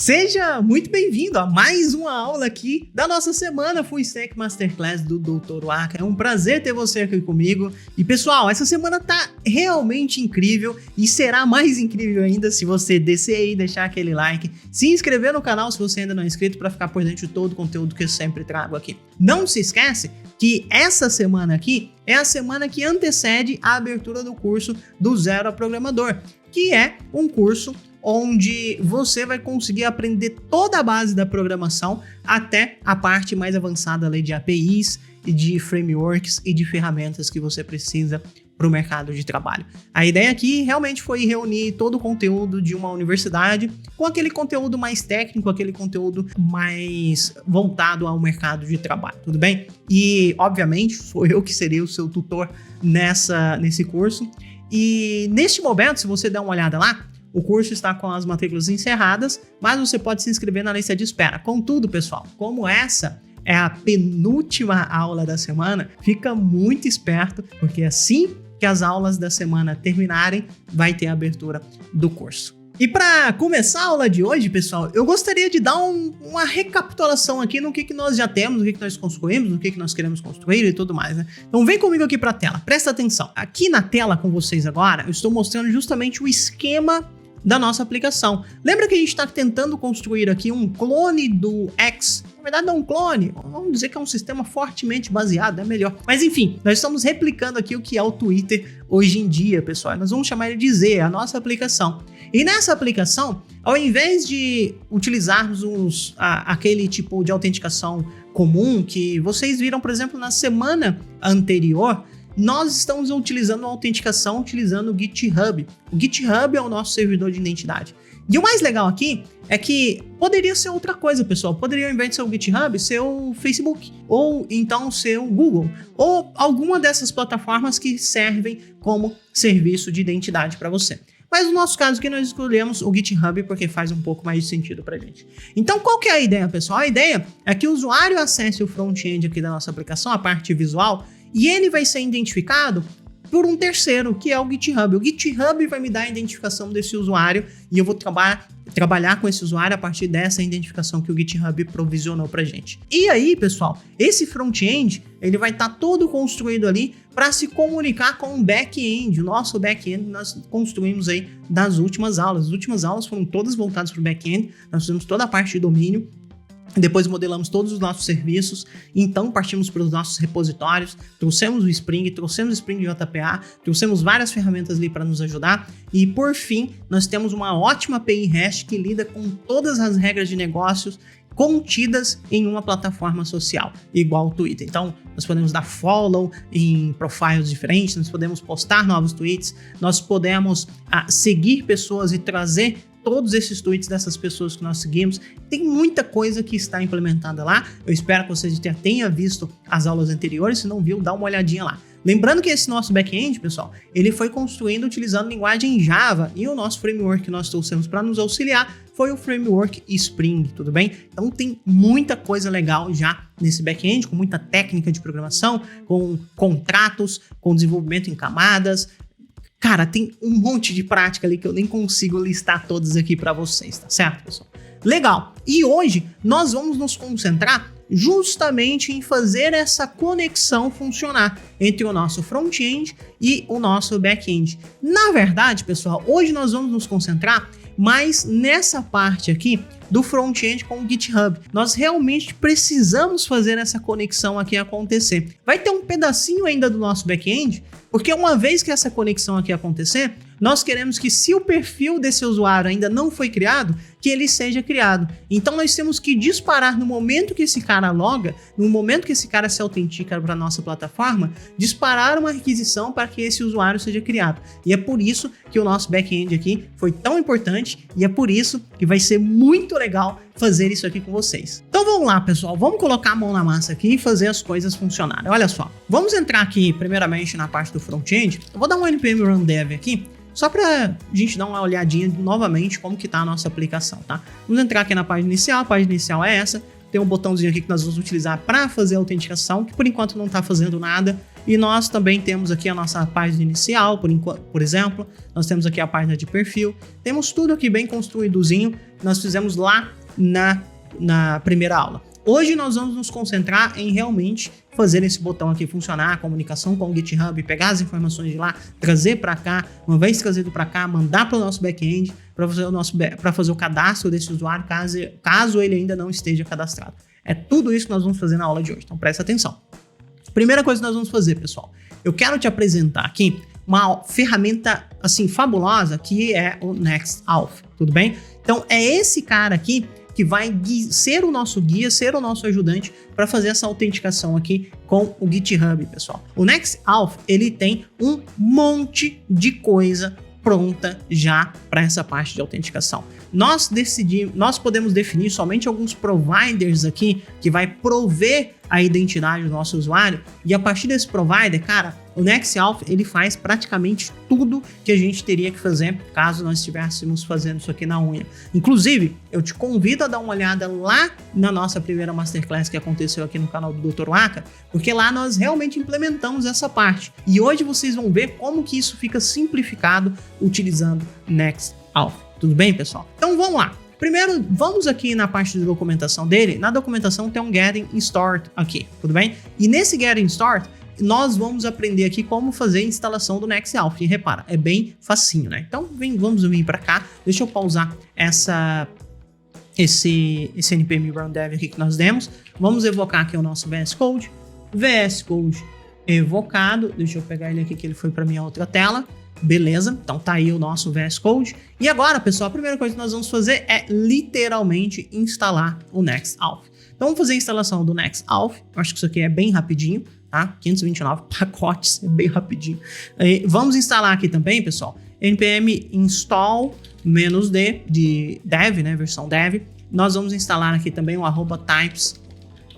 Seja muito bem-vindo a mais uma aula aqui da nossa semana Full Stack Masterclass do Dr. Waka. É um prazer ter você aqui comigo. E pessoal, essa semana tá realmente incrível e será mais incrível ainda se você descer aí, deixar aquele like, se inscrever no canal se você ainda não é inscrito para ficar por dentro de todo o conteúdo que eu sempre trago aqui. Não se esquece que essa semana aqui é a semana que antecede a abertura do curso do Zero a Programador, que é um curso onde você vai conseguir aprender toda a base da programação até a parte mais avançada ali de APIs, de frameworks e de ferramentas que você precisa para o mercado de trabalho. A ideia aqui realmente foi reunir todo o conteúdo de uma universidade com aquele conteúdo mais técnico, aquele conteúdo mais voltado ao mercado de trabalho, tudo bem? E, obviamente, sou eu que seria o seu tutor nesse curso. E, neste momento, se você der uma olhada lá, o curso está com as matrículas encerradas, mas você pode se inscrever na lista de espera. Contudo, pessoal, como essa é a penúltima aula da semana, fica muito esperto, porque assim que as aulas da semana terminarem, vai ter a abertura do curso. E para começar a aula de hoje, pessoal, eu gostaria de dar uma recapitulação aqui no que nós já temos, no que nós construímos, no que nós queremos construir e tudo mais, né? Então vem comigo aqui para a tela, presta atenção. Aqui na tela com vocês agora, eu estou mostrando justamente o esquema da nossa aplicação. Lembra que a gente está tentando construir aqui um clone do X? Na verdade não é um clone, vamos dizer que é um sistema fortemente baseado, é melhor. Mas enfim, nós estamos replicando aqui o que é o Twitter hoje em dia, pessoal. Nós vamos chamar ele de Z, a nossa aplicação. E nessa aplicação, ao invés de utilizarmos aquele tipo de autenticação comum que vocês viram, por exemplo, na semana anterior, nós estamos utilizando a autenticação utilizando o GitHub. O GitHub é o nosso servidor de identidade. E o mais legal aqui é que poderia ser outra coisa, pessoal. Poderia, ao invés de ser o GitHub, ser o Facebook, ou então ser o Google, ou alguma dessas plataformas que servem como serviço de identidade para você. Mas no nosso caso aqui nós escolhemos o GitHub porque faz um pouco mais de sentido pra gente. Então qual que é a ideia, pessoal? A ideia é que o usuário acesse o front-end aqui da nossa aplicação, a parte visual, e ele vai ser identificado por um terceiro, que é o GitHub. O GitHub vai me dar a identificação desse usuário e eu vou trabalhar com esse usuário a partir dessa identificação que o GitHub provisionou pra gente. E aí, pessoal, esse front-end, ele vai estar todo construído ali para se comunicar com o back-end. O nosso back-end nós construímos aí das últimas aulas. As últimas aulas foram todas voltadas para o back-end. Nós fizemos toda a parte de domínio. Depois modelamos todos os nossos serviços, então partimos para os nossos repositórios, trouxemos o Spring JPA, trouxemos várias ferramentas ali para nos ajudar e por fim nós temos uma ótima API REST que lida com todas as regras de negócios contidas em uma plataforma social, igual o Twitter. Então, nós podemos dar follow em profiles diferentes, nós podemos postar novos tweets, nós podemos seguir pessoas e trazer todos esses tweets dessas pessoas que nós seguimos. Tem muita coisa que está implementada lá. Eu espero que você já tenha visto as aulas anteriores. Se não viu, dá uma olhadinha lá. Lembrando que esse nosso back-end, pessoal, ele foi construído utilizando linguagem Java e o nosso framework que nós trouxemos para nos auxiliar foi o framework Spring, tudo bem? Então tem muita coisa legal já nesse back-end, com muita técnica de programação, com contratos, com desenvolvimento em camadas. Cara, tem um monte de prática ali que eu nem consigo listar todas aqui para vocês, tá certo, pessoal? Legal! E hoje nós vamos nos concentrar justamente em fazer essa conexão funcionar entre o nosso front-end e o nosso back-end. Na verdade, pessoal, hoje nós vamos nos concentrar mais nessa parte aqui do front-end com o GitHub. Nós realmente precisamos fazer essa conexão aqui acontecer. Vai ter um pedacinho ainda do nosso back-end, porque uma vez que essa conexão aqui acontecer, nós queremos que se o perfil desse usuário ainda não foi criado, que ele seja criado. Então nós temos que disparar no momento que esse cara loga, no momento que esse cara se autentica para a nossa plataforma, disparar uma requisição para que esse usuário seja criado. E é por isso que o nosso back-end aqui foi tão importante e é por isso que vai ser muito legal fazer isso aqui com vocês. Então vamos lá, pessoal, vamos colocar a mão na massa aqui e fazer as coisas funcionarem. Olha só, vamos entrar aqui primeiramente na parte do front-end. Eu vou dar um npm run dev aqui, só para a gente dar uma olhadinha novamente como que tá a nossa aplicação, tá? Vamos entrar aqui na página inicial, a página é essa, tem um botãozinho aqui que nós vamos utilizar para fazer a autenticação, que por enquanto não está fazendo nada, E nós também temos aqui a nossa página inicial, por exemplo. Nós temos aqui a página de perfil. Temos tudo aqui bem construídozinho. Nós fizemos lá na primeira aula. Hoje nós vamos nos concentrar em realmente fazer esse botão aqui funcionar, a comunicação com o GitHub, pegar as informações de lá, trazer para cá, uma vez trazido para cá, mandar para o nosso back-end, para fazer o cadastro desse usuário, caso ele ainda não esteja cadastrado. É tudo isso que nós vamos fazer na aula de hoje, então presta atenção. Primeira coisa que nós vamos fazer, pessoal, eu quero te apresentar aqui uma ferramenta assim fabulosa que é o NextAuth, tudo bem? Então é esse cara aqui que vai ser o nosso guia, ser o nosso ajudante para fazer essa autenticação aqui com o GitHub, pessoal. O NextAuth, ele tem um monte de coisa pronta já para essa parte de autenticação. Nós podemos definir somente alguns providers aqui que vai prover a identidade do nosso usuário, e a partir desse provider, cara, o NextAuth ele faz praticamente tudo que a gente teria que fazer caso nós estivéssemos fazendo isso aqui na unha. Inclusive, eu te convido a dar uma olhada lá na nossa primeira Masterclass que aconteceu aqui no canal do Dr. Waka, porque lá nós realmente implementamos essa parte. E hoje vocês vão ver como que isso fica simplificado utilizando NextAuth. Tudo bem, pessoal? Então vamos lá. Primeiro, vamos aqui na parte de documentação dele. Na documentação tem um Getting Started aqui, tudo bem? E nesse Getting Started, nós vamos aprender aqui como fazer a instalação do NextAuth. E repara, é bem facinho, né? Então, vamos vir para cá. Deixa eu pausar esse npm run dev aqui que nós demos. Vamos evocar aqui o nosso VS Code. VS Code evocado. Deixa eu pegar ele aqui que ele foi para minha outra tela. Beleza, então tá aí o nosso VS Code. E agora, pessoal, a primeira coisa que nós vamos fazer é literalmente instalar o NextAuth. Então vamos fazer a instalação do NextAuth. Eu acho que isso aqui é bem rapidinho, tá? 529 pacotes, é bem rapidinho. E vamos instalar aqui também, pessoal, npm install -d de dev, né, versão dev. Nós vamos instalar aqui também o @types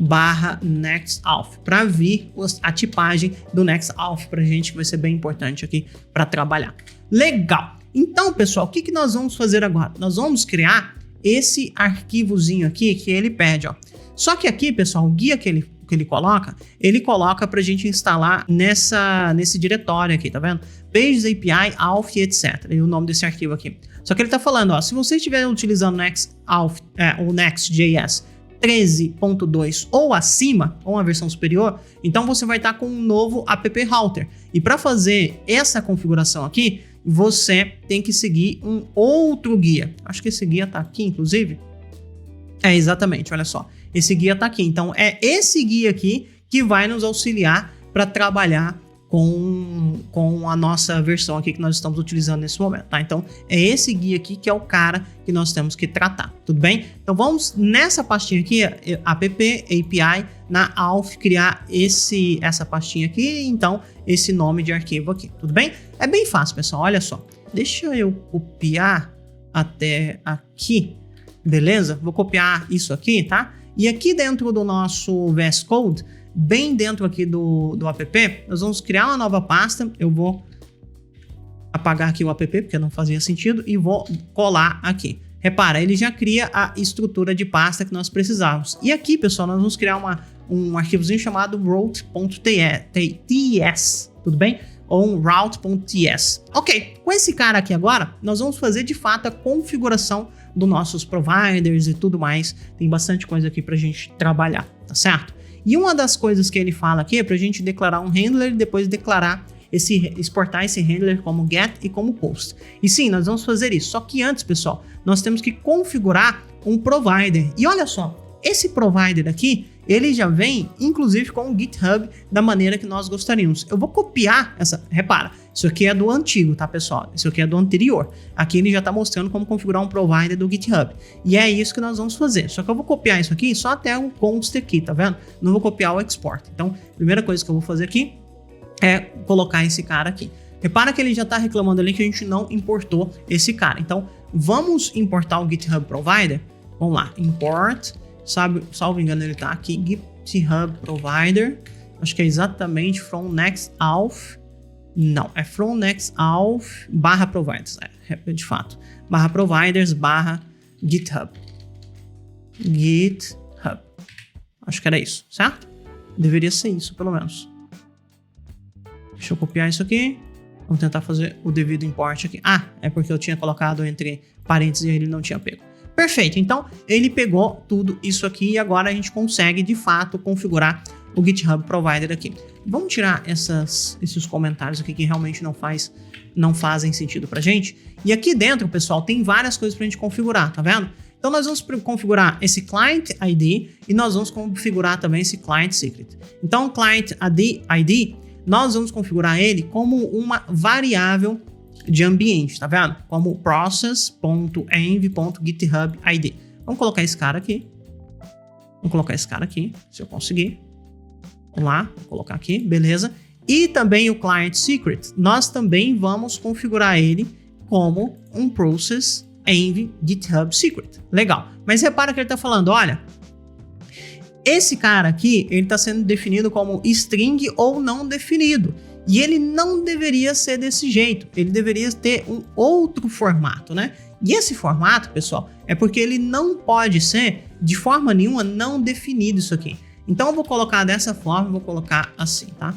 /NextAuth para vir a tipagem do NextAuth pra gente, que vai ser bem importante aqui para trabalhar. Legal! Então, pessoal, o que nós vamos fazer agora? Nós vamos criar esse arquivozinho aqui que ele pede, ó. Só que aqui, pessoal, o guia que ele coloca pra gente instalar nesse diretório aqui, tá vendo? Pages API, auth, etc. E o nome desse arquivo aqui. Só que ele tá falando, ó, se você estiver utilizando o Next.js 13.2 ou acima, ou uma versão superior, então você vai estar com um novo app router. E para fazer essa configuração aqui, você tem que seguir um outro guia. Acho que esse guia está aqui, inclusive. É, exatamente, olha só. Esse guia está aqui. Então, é esse guia aqui que vai nos auxiliar para trabalhar com a nossa versão aqui que nós estamos utilizando nesse momento, tá? Então, é esse guia aqui que é o cara que nós temos que tratar, tudo bem? Então, vamos nessa pastinha aqui, app, API, na auth, criar essa pastinha aqui, então, esse nome de arquivo aqui, tudo bem? É bem fácil, pessoal, olha só. Deixa eu copiar até aqui, beleza? Vou copiar isso aqui, tá? E aqui dentro do nosso VS Code, bem dentro aqui do app, nós vamos criar uma nova pasta. Eu vou apagar aqui o app, porque não fazia sentido, e vou colar aqui. Repara, ele já cria a estrutura de pasta que nós precisávamos. E aqui, pessoal, nós vamos criar um arquivozinho chamado route.ts, tudo bem? Ou um route.ts. Ok, com esse cara aqui agora, nós vamos fazer de fato a configuração dos nossos providers e tudo mais. Tem bastante coisa aqui pra gente trabalhar, tá certo? E uma das coisas que ele fala aqui é para a gente declarar um handler e depois exportar esse handler como get e como post. E sim, nós vamos fazer isso. Só que antes, pessoal, nós temos que configurar um provider. E olha só, esse provider aqui, ele já vem, inclusive, com o GitHub da maneira que nós gostaríamos. Eu vou copiar repara, isso aqui é do antigo, tá, pessoal? Isso aqui é do anterior. Aqui ele já está mostrando como configurar um provider do GitHub. E é isso que nós vamos fazer. Só que eu vou copiar isso aqui só até o const aqui, tá vendo? Não vou copiar o export. Então, a primeira coisa que eu vou fazer aqui é colocar esse cara aqui. Repara que ele já está reclamando ali que a gente não importou esse cara. Então, vamos importar o GitHub Provider. Vamos lá, import. Salvo engano, ele está aqui, GitHub Provider. Acho que é exatamente from NextAuth. Não, é from NextAuth /providers. De fato. /providers /GitHub. GitHub. Acho que era isso, certo? Deveria ser isso, pelo menos. Deixa eu copiar isso aqui. Vamos tentar fazer o devido import aqui. Ah, é porque eu tinha colocado entre parênteses e ele não tinha pego. Perfeito, então ele pegou tudo isso aqui e agora a gente consegue de fato configurar o GitHub Provider aqui. Vamos tirar esses comentários aqui que realmente não fazem sentido pra gente. E aqui dentro, pessoal, tem várias coisas pra gente configurar, tá vendo? Então nós vamos configurar esse Client ID e nós vamos configurar também esse Client Secret. Então o Client ID, nós vamos configurar ele como uma variável de ambiente, tá vendo? Como process.env.github.id. Vamos colocar esse cara aqui. Vamos colocar esse cara aqui, se eu conseguir. Vamos lá, vou colocar aqui, beleza. E também o Client Secret, nós também vamos configurar ele como um process env GitHub Secret. Legal. Mas repara que ele está falando, olha, esse cara aqui, ele está sendo definido como string ou não definido. E ele não deveria ser desse jeito. Ele deveria ter um outro formato, né? E esse formato, pessoal, é porque ele não pode ser, de forma nenhuma, não definido isso aqui. Então eu vou colocar dessa forma, vou colocar assim, tá?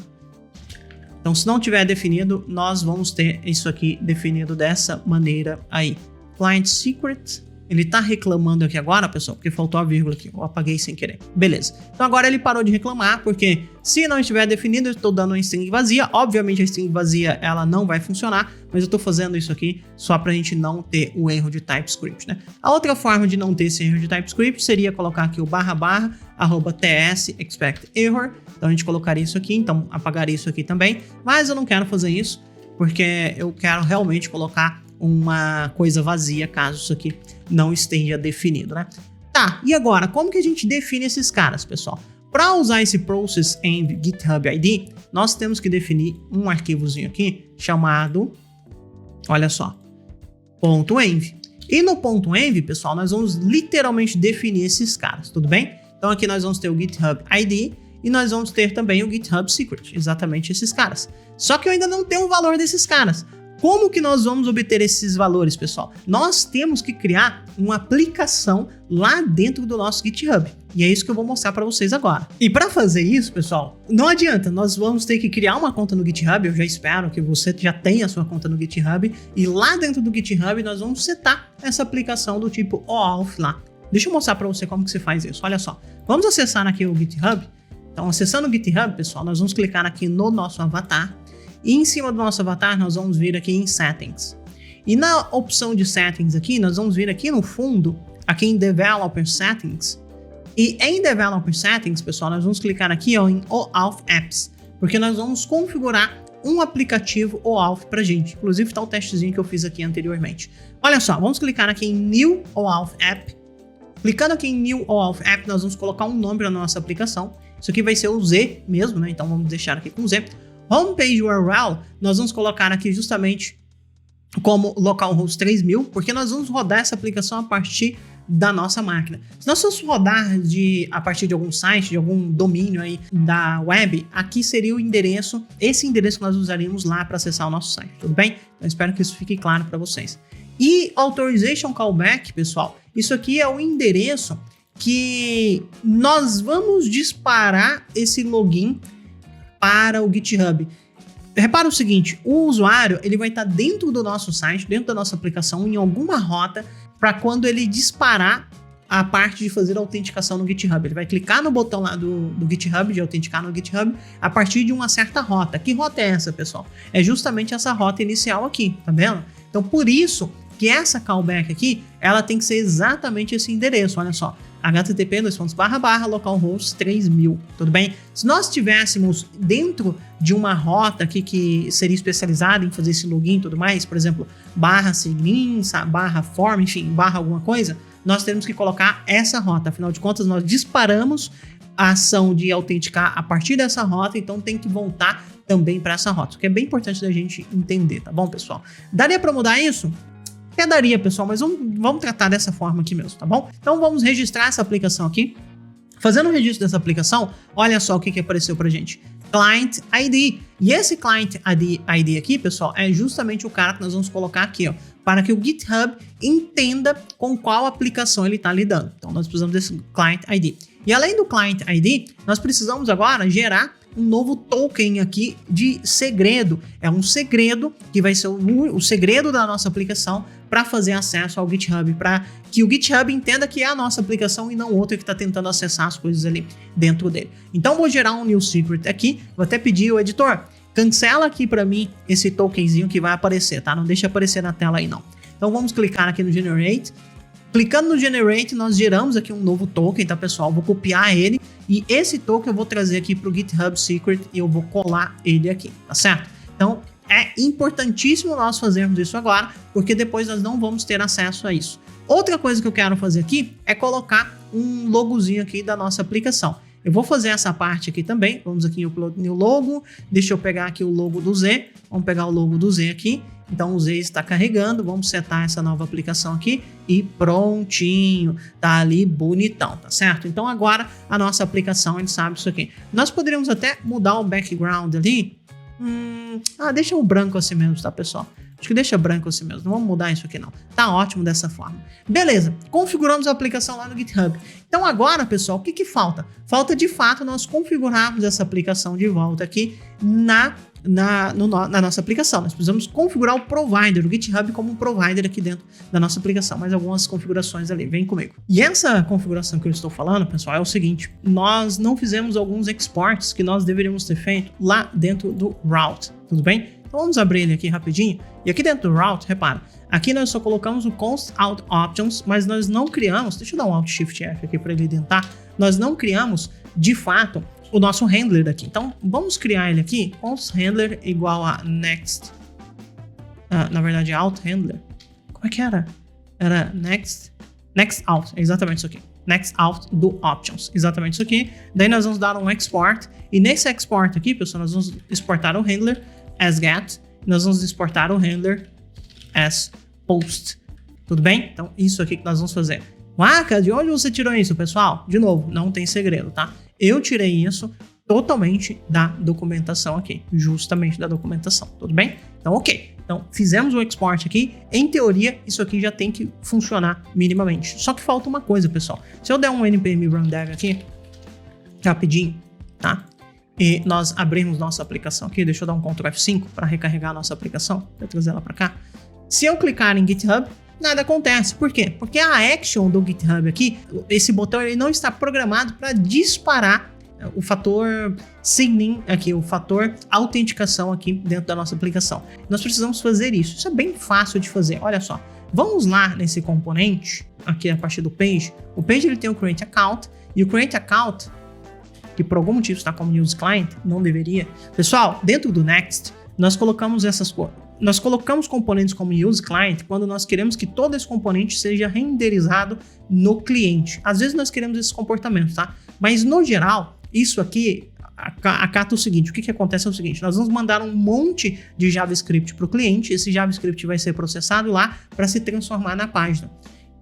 Então se não tiver definido, nós vamos ter isso aqui definido dessa maneira aí. Client Secret, ele tá reclamando aqui agora, pessoal, porque faltou a vírgula aqui, eu apaguei sem querer. Beleza, então agora ele parou de reclamar, porque se não estiver definido, eu estou dando uma string vazia. Obviamente a string vazia, ela não vai funcionar, mas eu estou fazendo isso aqui só pra gente não ter o erro de TypeScript, né? A outra forma de não ter esse erro de TypeScript seria colocar aqui o / @ts expect error. Então a gente colocaria isso aqui, então apagaria isso aqui também, mas eu não quero fazer isso, porque eu quero realmente colocar uma coisa vazia, caso isso aqui não esteja definido, né? Tá, e agora, como que a gente define esses caras, pessoal? Para usar esse process env GitHub ID, nós temos que definir um arquivozinho aqui chamado, olha só, .env. E no .env, pessoal, nós vamos literalmente definir esses caras, tudo bem? Então aqui nós vamos ter o GitHub ID e nós vamos ter também o GitHub Secret, exatamente esses caras. Só que eu ainda não tenho o valor desses caras. Como que nós vamos obter esses valores, pessoal? Nós temos que criar uma aplicação lá dentro do nosso GitHub. E é isso que eu vou mostrar para vocês agora. E para fazer isso, pessoal, não adianta. Nós vamos ter que criar uma conta no GitHub. Eu já espero que você já tenha a sua conta no GitHub. E lá dentro do GitHub, nós vamos setar essa aplicação do tipo OAuth lá. Deixa eu mostrar para você como que você faz isso. Olha só. Vamos acessar aqui o GitHub. Então, acessando o GitHub, pessoal, nós vamos clicar aqui no nosso avatar. E em cima do nosso avatar, nós vamos vir aqui em Settings. E na opção de Settings aqui, nós vamos vir aqui no fundo, aqui em Developer Settings. E em Developer Settings, pessoal, nós vamos clicar aqui ó, em OAuth Apps. Porque nós vamos configurar um aplicativo OAuth pra gente. Inclusive está o testezinho que eu fiz aqui anteriormente. Olha só, vamos clicar aqui em New OAuth App. Clicando aqui em New OAuth App, nós vamos colocar um nome para nossa aplicação. Isso aqui vai ser o Z mesmo, né? Então vamos deixar aqui com Z. Homepage URL, nós vamos colocar aqui justamente como localhost 3000, porque nós vamos rodar essa aplicação a partir da nossa máquina. Se nós formos rodar a partir de algum site, de algum domínio aí da web, aqui seria o endereço, esse endereço que nós usaríamos lá para acessar o nosso site, tudo bem? Eu espero que isso fique claro para vocês. E Authorization Callback, pessoal, isso aqui é o endereço que nós vamos disparar esse login para o GitHub. Repara o seguinte, o usuário ele vai estar dentro do nosso site, dentro da nossa aplicação, em alguma rota, para quando ele disparar a parte de fazer a autenticação no GitHub. Ele vai clicar no botão lá do GitHub, de autenticar no GitHub, a partir de uma certa rota. Que rota é essa, pessoal? É justamente essa rota inicial aqui, tá vendo? Então, por isso que essa callback aqui, ela tem que ser exatamente esse endereço, olha só. http://localhost 3000, tudo bem? Se nós estivéssemos dentro de uma rota aqui que seria especializada em fazer esse login e tudo mais, por exemplo, /signin, /form, enfim, /alguma coisa, nós temos que colocar essa rota. Afinal de contas, nós disparamos a ação de autenticar a partir dessa rota, então tem que voltar também para essa rota, o que é bem importante da gente entender, tá bom, pessoal? Daria para mudar isso? Até daria, pessoal, mas vamos tratar dessa forma aqui mesmo, tá bom? Então vamos registrar essa aplicação aqui. Fazendo o registro dessa aplicação, olha só o que apareceu pra gente. Client ID. E esse Client ID aqui, pessoal, é justamente o cara que nós vamos colocar aqui, ó, para que o GitHub entenda com qual aplicação ele está lidando. Então nós precisamos desse Client ID. E além do Client ID, nós precisamos agora gerar um novo token aqui de segredo. É um segredo que vai ser o segredo da nossa aplicação para fazer acesso ao GitHub, para que o GitHub entenda que é a nossa aplicação e não outra que está tentando acessar as coisas ali dentro dele. Então vou gerar um new secret aqui, vou até pedir o editor, cancela aqui para mim esse tokenzinho que vai aparecer, tá? Não deixa aparecer na tela aí não. Então vamos clicar aqui no Generate. Clicando no Generate, nós geramos aqui um novo token, tá, pessoal? Vou copiar ele e esse token eu vou trazer aqui para o GitHub Secret e eu vou colar ele aqui, tá certo? Então, é importantíssimo nós fazermos isso agora, porque depois nós não vamos ter acesso a isso. Outra coisa que eu quero fazer aqui é colocar um logozinho aqui da nossa aplicação. Eu vou fazer essa parte aqui também. Vamos aqui no logo. Deixa eu pegar aqui o logo do Z. Vamos pegar o logo do Z aqui. Então o Z está carregando. Vamos setar essa nova aplicação aqui. E prontinho. Tá ali bonitão, tá certo? Então agora a nossa aplicação, ele sabe isso aqui. Nós poderíamos até mudar o background ali. Deixa o branco assim mesmo, tá, pessoal? Acho que deixa branco assim mesmo, não vamos mudar isso aqui não. Tá ótimo dessa forma. Beleza, configuramos a aplicação lá no GitHub. Então agora, pessoal, o que falta? Falta de fato nós configurarmos essa aplicação de volta aqui na nossa aplicação. Nós precisamos configurar o provider, o GitHub como um provider aqui dentro da nossa aplicação. Mais algumas configurações ali, vem comigo. E essa configuração que eu estou falando, pessoal, é o seguinte. Nós não fizemos alguns exports que nós deveríamos ter feito lá dentro do route, tudo bem? Então vamos abrir ele aqui rapidinho. E aqui dentro do route, repara, aqui nós só colocamos o const out options, mas nós não criamos, deixa eu dar um Alt Shift F aqui para ele identar, nós não criamos de fato o nosso handler daqui. Então vamos criar ele aqui, const handler igual a next, na verdade out handler, como é que era? Era next out, é exatamente isso aqui. Next out do options, exatamente isso aqui. Daí nós vamos dar um export, e nesse export aqui, pessoal, nós vamos exportar o handler as get, nós vamos exportar o handler as post, tudo bem? Então isso aqui que nós vamos fazer. Waka, de onde você tirou isso, pessoal? De novo, não tem segredo, tá? Eu tirei isso totalmente da documentação aqui, justamente da documentação, tudo bem? Então ok, então fizemos o export aqui, em teoria isso aqui já tem que funcionar minimamente, só que falta uma coisa, pessoal. Se eu der um npm run dev aqui, rapidinho, tá? E nós abrimos nossa aplicação aqui, deixa eu dar um Ctrl F5 para recarregar a nossa aplicação, para trazer ela para cá. Se eu clicar em GitHub, nada acontece. Por quê? Porque a action do GitHub aqui, esse botão, ele não está programado para disparar o fator signing aqui, o fator autenticação aqui dentro da nossa aplicação. Nós precisamos fazer isso. Isso é bem fácil de fazer. Olha só, vamos lá nesse componente, aqui a partir do page. O page ele tem o create account e o create account, que por algum motivo está como use client, não deveria. Pessoal, dentro do next, nós colocamos nós colocamos componentes como use client quando nós queremos que todo esse componente seja renderizado no cliente. Às vezes nós queremos esses comportamentos, tá? Mas no geral, isso aqui acata o seguinte, o que acontece é o seguinte, nós vamos mandar um monte de JavaScript para o cliente, esse JavaScript vai ser processado lá para se transformar na página.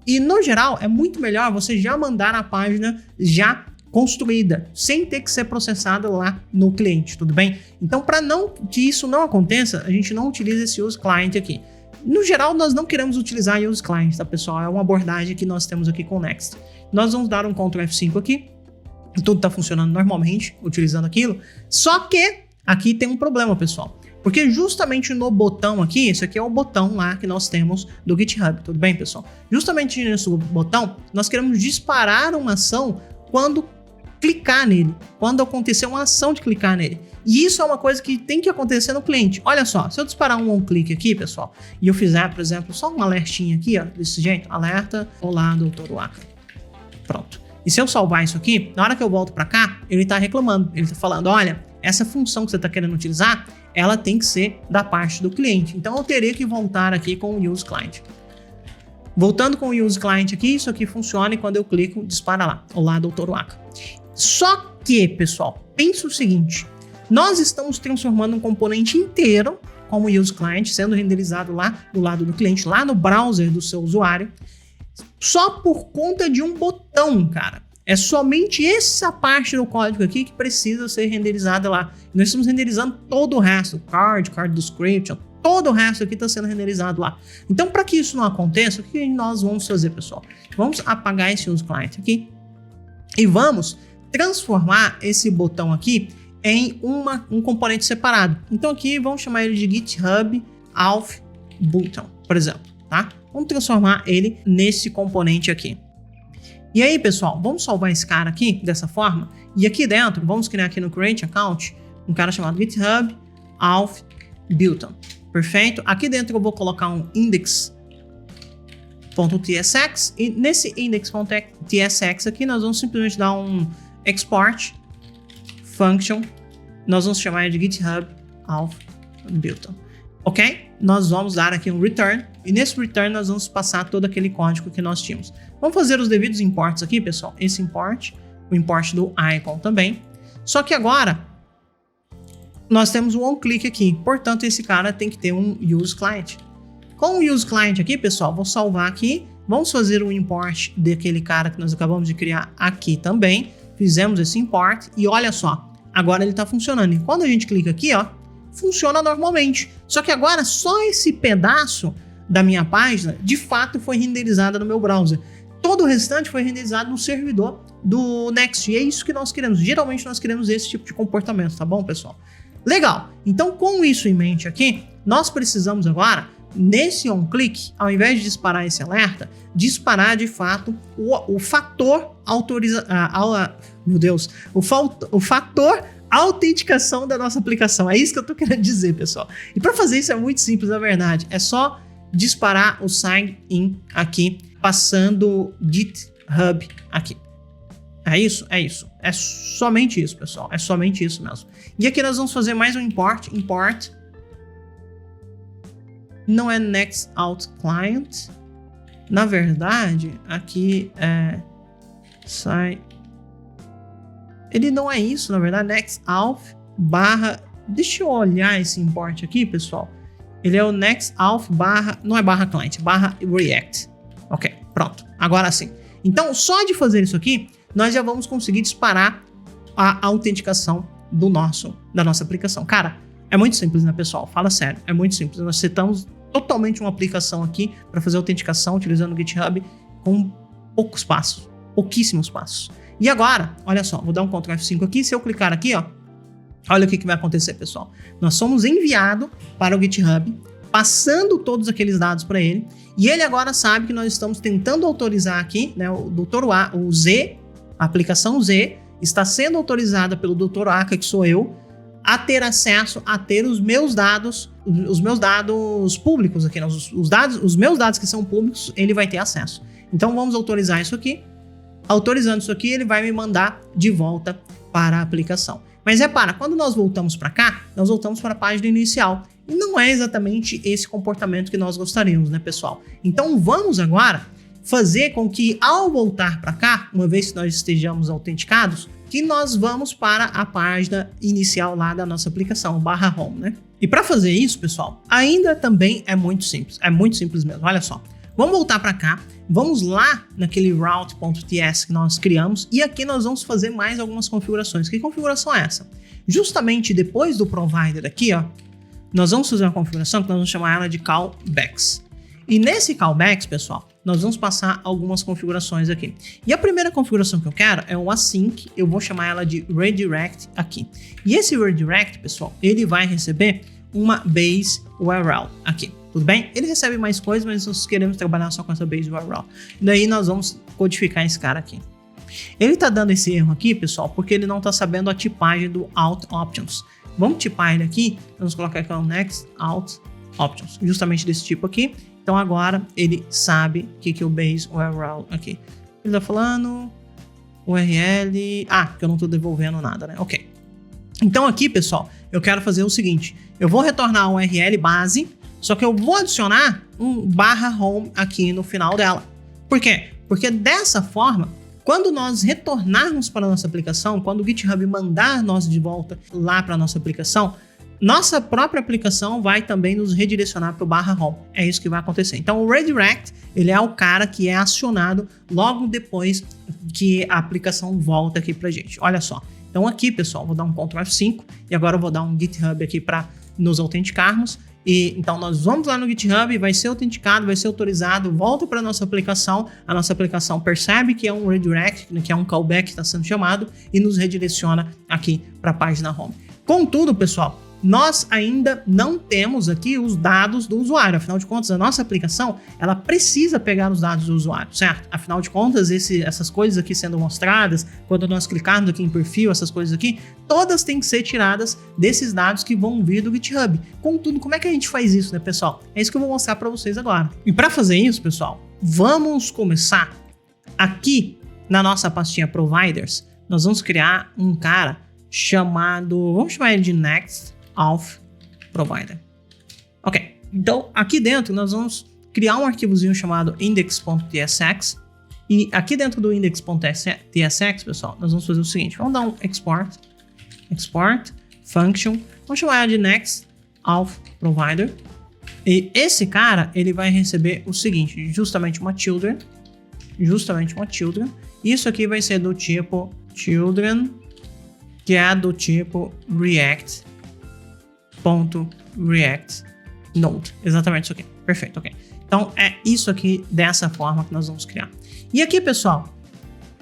E no geral, é muito melhor você já mandar a página já construída, sem ter que ser processada lá no cliente, tudo bem? Então, para que isso não aconteça, a gente não utiliza esse use client aqui. No geral, nós não queremos utilizar use client, tá, pessoal? É uma abordagem que nós temos aqui com o Next. Nós vamos dar um Ctrl F5 aqui, tudo está funcionando normalmente, utilizando aquilo, só que aqui tem um problema, pessoal. Porque justamente no botão aqui, esse aqui é o botão lá que nós temos do GitHub, tudo bem, pessoal? Justamente nesse botão, nós queremos disparar uma ação quando clicar nele, quando acontecer uma ação de clicar nele. E isso é uma coisa que tem que acontecer no cliente. Olha só, se eu disparar um on-click aqui, pessoal, e eu fizer, por exemplo, só um alertinha aqui, ó, desse jeito, alerta, olá, doutor Waka. Pronto. E se eu salvar isso aqui, na hora que eu volto para cá, ele está reclamando, ele está falando, olha, essa função que você está querendo utilizar, ela tem que ser da parte do cliente. Então eu teria que voltar aqui com o use client. Voltando com o use client aqui, isso aqui funciona e quando eu clico, dispara lá, olá, doutor Waka. Só que, pessoal, pensa o seguinte, nós estamos transformando um componente inteiro como use client, sendo renderizado lá do lado do cliente, lá no browser do seu usuário, só por conta de um botão, cara. É somente essa parte do código aqui que precisa ser renderizada lá. Nós estamos renderizando todo o resto, card description, todo o resto aqui está sendo renderizado lá. Então, para que isso não aconteça, o que nós vamos fazer, pessoal? Vamos apagar esse use client aqui. E vamos transformar esse botão aqui em um componente separado. Então aqui vamos chamar ele de GitHub Auth Button, por exemplo, tá? Vamos transformar ele nesse componente aqui. E aí, pessoal, vamos salvar esse cara aqui dessa forma. E aqui dentro, vamos criar aqui no Create Account um cara chamado GitHub Auth Button. Perfeito? Aqui dentro eu vou colocar um index.tsx e nesse index.tsx aqui nós vamos simplesmente dar um export function. Nós vamos chamar de GitHub Auth Button. Ok? Nós vamos dar aqui um return e nesse return nós vamos passar todo aquele código que nós tínhamos. Vamos fazer os devidos imports aqui, pessoal. Esse import, o import do icon também. Só que agora nós temos um onClick aqui. Portanto, esse cara tem que ter um useClient. Com o useClient aqui, pessoal, vou salvar aqui. Vamos fazer o import daquele cara que nós acabamos de criar aqui também. Fizemos esse import e olha só. Agora ele está funcionando. E quando a gente clica aqui, ó, funciona normalmente. Só que agora só esse pedaço da minha página, de fato, foi renderizado no meu browser. Todo o restante foi renderizado no servidor do Next. E é isso que nós queremos. Geralmente nós queremos esse tipo de comportamento, tá bom, pessoal? Legal. Então, com isso em mente aqui, nós precisamos agora, nesse onClick, ao invés de disparar esse alerta, disparar de fato o fator o fator autenticação da nossa aplicação. É isso que eu tô querendo dizer, pessoal. E para fazer isso é muito simples, na verdade. É só disparar o sign in aqui, passando GitHub aqui. É isso? É isso. É somente isso, pessoal. É somente isso mesmo. E aqui nós vamos fazer mais um import. Import. Não é Next Auth Client. Na verdade, aqui é... Sai... Ele não é isso, na verdade. Next Auth barra... Deixa eu olhar esse import aqui, pessoal. Ele é o Next Auth barra... Não é barra client, barra React. Ok, pronto. Agora sim. Então, só de fazer isso aqui, nós já vamos conseguir disparar a autenticação da nossa aplicação. Cara, é muito simples, né, pessoal? Fala sério, é muito simples. Nós setamos totalmente uma aplicação aqui para fazer autenticação utilizando o GitHub com poucos passos, pouquíssimos passos. E agora, olha só, vou dar um Ctrl F5 aqui. Se eu clicar aqui, ó, olha o que vai acontecer, pessoal. Nós somos enviados para o GitHub, passando todos aqueles dados para ele, e ele agora sabe que nós estamos tentando autorizar aqui, né, o Dr. A, o Z, a aplicação Z, está sendo autorizada pelo Dr. Aka, que sou eu, a ter acesso a ter os meus dados públicos aqui, né? Os meus dados que são públicos, ele vai ter acesso. Então vamos autorizar isso aqui. Autorizando isso aqui, ele vai me mandar de volta para a aplicação. Mas repara, quando nós voltamos para cá, nós voltamos para a página inicial. E não é exatamente esse comportamento que nós gostaríamos, né, pessoal? Então vamos agora fazer com que, ao voltar para cá, uma vez que nós estejamos autenticados, que nós vamos para a página inicial lá da nossa aplicação, /home, né? E para fazer isso, pessoal, ainda também é muito simples mesmo, olha só. Vamos voltar para cá, vamos lá naquele route.ts que nós criamos e aqui nós vamos fazer mais algumas configurações. Que configuração é essa? Justamente depois do provider aqui, ó, nós vamos fazer uma configuração que nós vamos chamar ela de callbacks. E nesse callbacks, pessoal, nós vamos passar algumas configurações aqui. E a primeira configuração que eu quero é o async, eu vou chamar ela de redirect aqui. E esse redirect, pessoal, ele vai receber uma base URL aqui, tudo bem? Ele recebe mais coisas, mas nós queremos trabalhar só com essa base URL. Daí nós vamos codificar esse cara aqui. Ele tá dando esse erro aqui, pessoal, porque ele não tá sabendo a tipagem do Auth Options. Vamos tipar ele aqui, vamos colocar aqui o Next Auth Options, justamente desse tipo aqui. Então agora ele sabe o que é o base URL aqui. Ele tá falando URL... Ah, porque eu não tô devolvendo nada, né? Ok. Então aqui, pessoal, eu quero fazer o seguinte. Eu vou retornar a URL base, só que eu vou adicionar um /home aqui no final dela. Por quê? Porque dessa forma, quando nós retornarmos para a nossa aplicação, quando o GitHub mandar nós de volta lá para a nossa aplicação, nossa própria aplicação vai também nos redirecionar para o /home. É isso que vai acontecer. Então o redirect, ele é o cara que é acionado logo depois que a aplicação volta aqui pra gente. Olha só. Então aqui, pessoal, vou dar um Ctrl F5 e agora eu vou dar um GitHub aqui para nos autenticarmos. E então nós vamos lá no GitHub, vai ser autenticado, vai ser autorizado, volta para nossa aplicação, a nossa aplicação percebe que é um redirect, que é um callback que está sendo chamado e nos redireciona aqui para a página home. Contudo, pessoal, nós ainda não temos aqui os dados do usuário. Afinal de contas, a nossa aplicação, ela precisa pegar os dados do usuário, certo? Afinal de contas, essas coisas aqui sendo mostradas, quando nós clicarmos aqui em perfil, essas coisas aqui, todas têm que ser tiradas desses dados que vão vir do GitHub. Contudo, como é que a gente faz isso, né, pessoal? É isso que eu vou mostrar para vocês agora. E para fazer isso, pessoal, vamos começar aqui na nossa pastinha Providers. Nós vamos criar um cara chamado, vamos chamar ele de Next Auth Provider. Ok, então aqui dentro nós vamos criar um arquivozinho chamado index.tsx e aqui dentro do index.tsx, pessoal, nós vamos fazer o seguinte, vamos dar um export function, vamos chamar de Next Auth Provider e esse cara, ele vai receber o seguinte, justamente uma children, isso aqui vai ser do tipo children, que é do tipo React Node. Exatamente isso aqui. Perfeito, ok. Então é isso aqui dessa forma que nós vamos criar. E aqui, pessoal,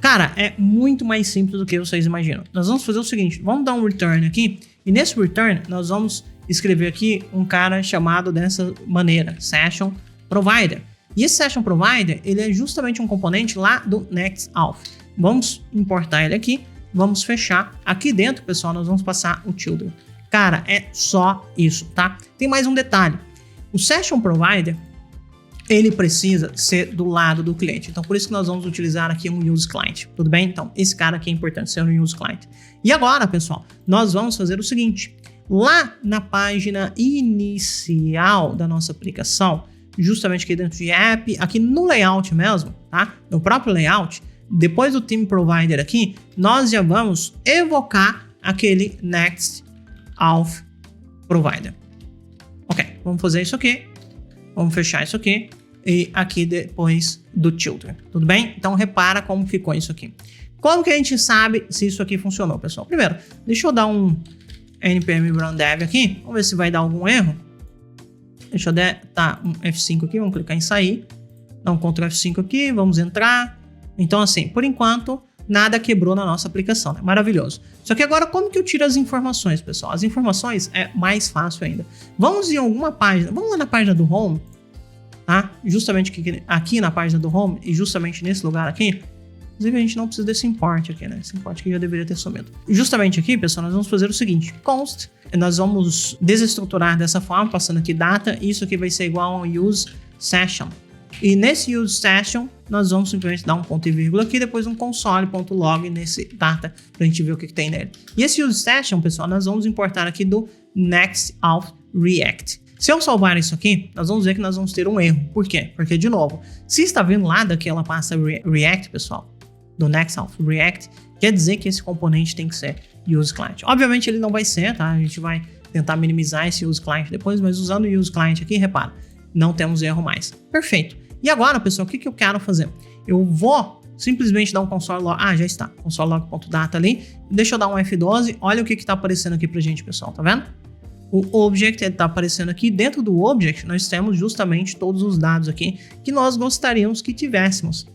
cara, é muito mais simples do que vocês imaginam. Nós vamos fazer o seguinte, vamos dar um return aqui, e nesse return nós vamos escrever aqui um cara chamado dessa maneira, Session Provider. E esse Session Provider, ele é justamente um componente lá do NextAuth. Vamos importar ele aqui. Vamos fechar. Aqui dentro, pessoal, nós vamos passar o children. Cara, é só isso, tá? Tem mais um detalhe. O Session Provider, ele precisa ser do lado do cliente. Então, por isso que nós vamos utilizar aqui um Use Client. Tudo bem? Então, esse cara aqui é importante, ser um Use Client. E agora, pessoal, nós vamos fazer o seguinte. Lá na página inicial da nossa aplicação, justamente aqui dentro de App, aqui no layout mesmo, tá? No próprio layout, depois do Theme Provider aqui, nós já vamos evocar aquele Next Auth Provider. Ok, vamos fazer isso aqui. Vamos fechar isso aqui. E aqui depois do Children. Tudo bem? Então repara como ficou isso aqui. Como que a gente sabe se isso aqui funcionou, pessoal? Primeiro, deixa eu dar um npm run dev aqui. Vamos ver se vai dar algum erro. Deixa eu dar um F5 aqui. Vamos clicar em sair. Dá um Ctrl F5 aqui. Vamos entrar. Então, assim, por enquanto, nada quebrou na nossa aplicação, né? Maravilhoso. Só que agora, como que eu tiro as informações, pessoal? As informações é mais fácil ainda. Vamos em alguma página, vamos lá na página do Home, tá? Justamente aqui na página do Home e justamente nesse lugar aqui. Inclusive, a gente não precisa desse import aqui, né? Esse import aqui já deveria ter sumido. Justamente aqui, pessoal, nós vamos fazer o seguinte. Const, nós vamos desestruturar dessa forma, passando aqui data. Isso aqui vai ser igual ao use session. E nesse use session, nós vamos simplesmente dar um ponto e vírgula aqui, depois um console.log nesse data, pra gente ver o que tem nele. E esse use session, pessoal, nós vamos importar aqui do NextAuth React. Se eu salvar isso aqui, nós vamos ver que nós vamos ter um erro. Por quê? Porque, de novo, se está vindo lá daquela pasta React, pessoal, do NextAuth React, quer dizer que esse componente tem que ser use client. Obviamente ele não vai ser, tá? A gente vai tentar minimizar esse use client depois, mas usando o use client aqui, repara, não temos erro mais. Perfeito. E agora, pessoal, o que eu quero fazer? Eu vou simplesmente dar um console log. Ah, já está. Console log.data ali. Deixa eu dar um F12. Olha o que está aparecendo aqui pra gente, pessoal. Tá vendo? O object está aparecendo aqui. Dentro do object, nós temos justamente todos os dados aqui que nós gostaríamos que tivéssemos.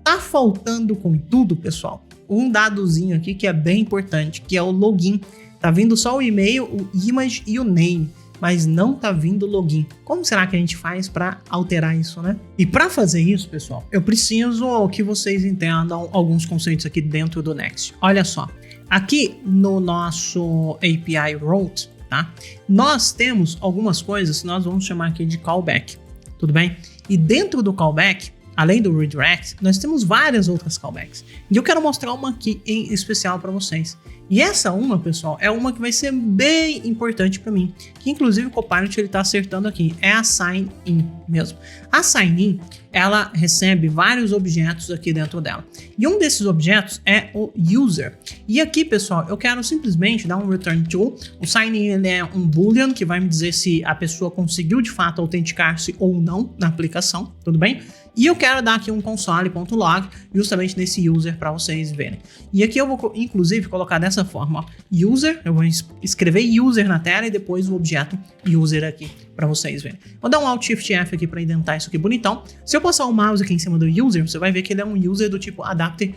Tá faltando, contudo, pessoal, um dadozinho aqui que é bem importante, que é o login. Tá vindo só o e-mail, o image e o name, mas não tá vindo login. Como será que a gente faz para alterar isso, né? E para fazer isso, pessoal, eu preciso que vocês entendam alguns conceitos aqui dentro do Next. Olha só, aqui no nosso API route, tá? Nós temos algumas coisas que nós vamos chamar aqui de callback, tudo bem? E dentro do callback, além do redirect, nós temos várias outras callbacks. E eu quero mostrar uma aqui em especial para vocês. E essa uma, pessoal, é uma que vai ser bem importante para mim, que inclusive o Copilot ele tá acertando aqui, é a sign in mesmo. A sign in, ela recebe vários objetos aqui dentro dela. E um desses objetos é o user. E aqui, pessoal, eu quero simplesmente dar um return to. O sign in ele é um boolean que vai me dizer se a pessoa conseguiu de fato autenticar-se ou não na aplicação, tudo bem? E eu quero dar aqui um console.log justamente nesse user para vocês verem. E aqui eu vou, inclusive, colocar dessa forma, ó, user, eu vou escrever user na tela e depois o objeto user aqui para vocês verem. Vou dar um Alt Shift F aqui para indentar isso aqui bonitão. Se eu passar o mouse aqui em cima do user, você vai ver que ele é um user do tipo adapter,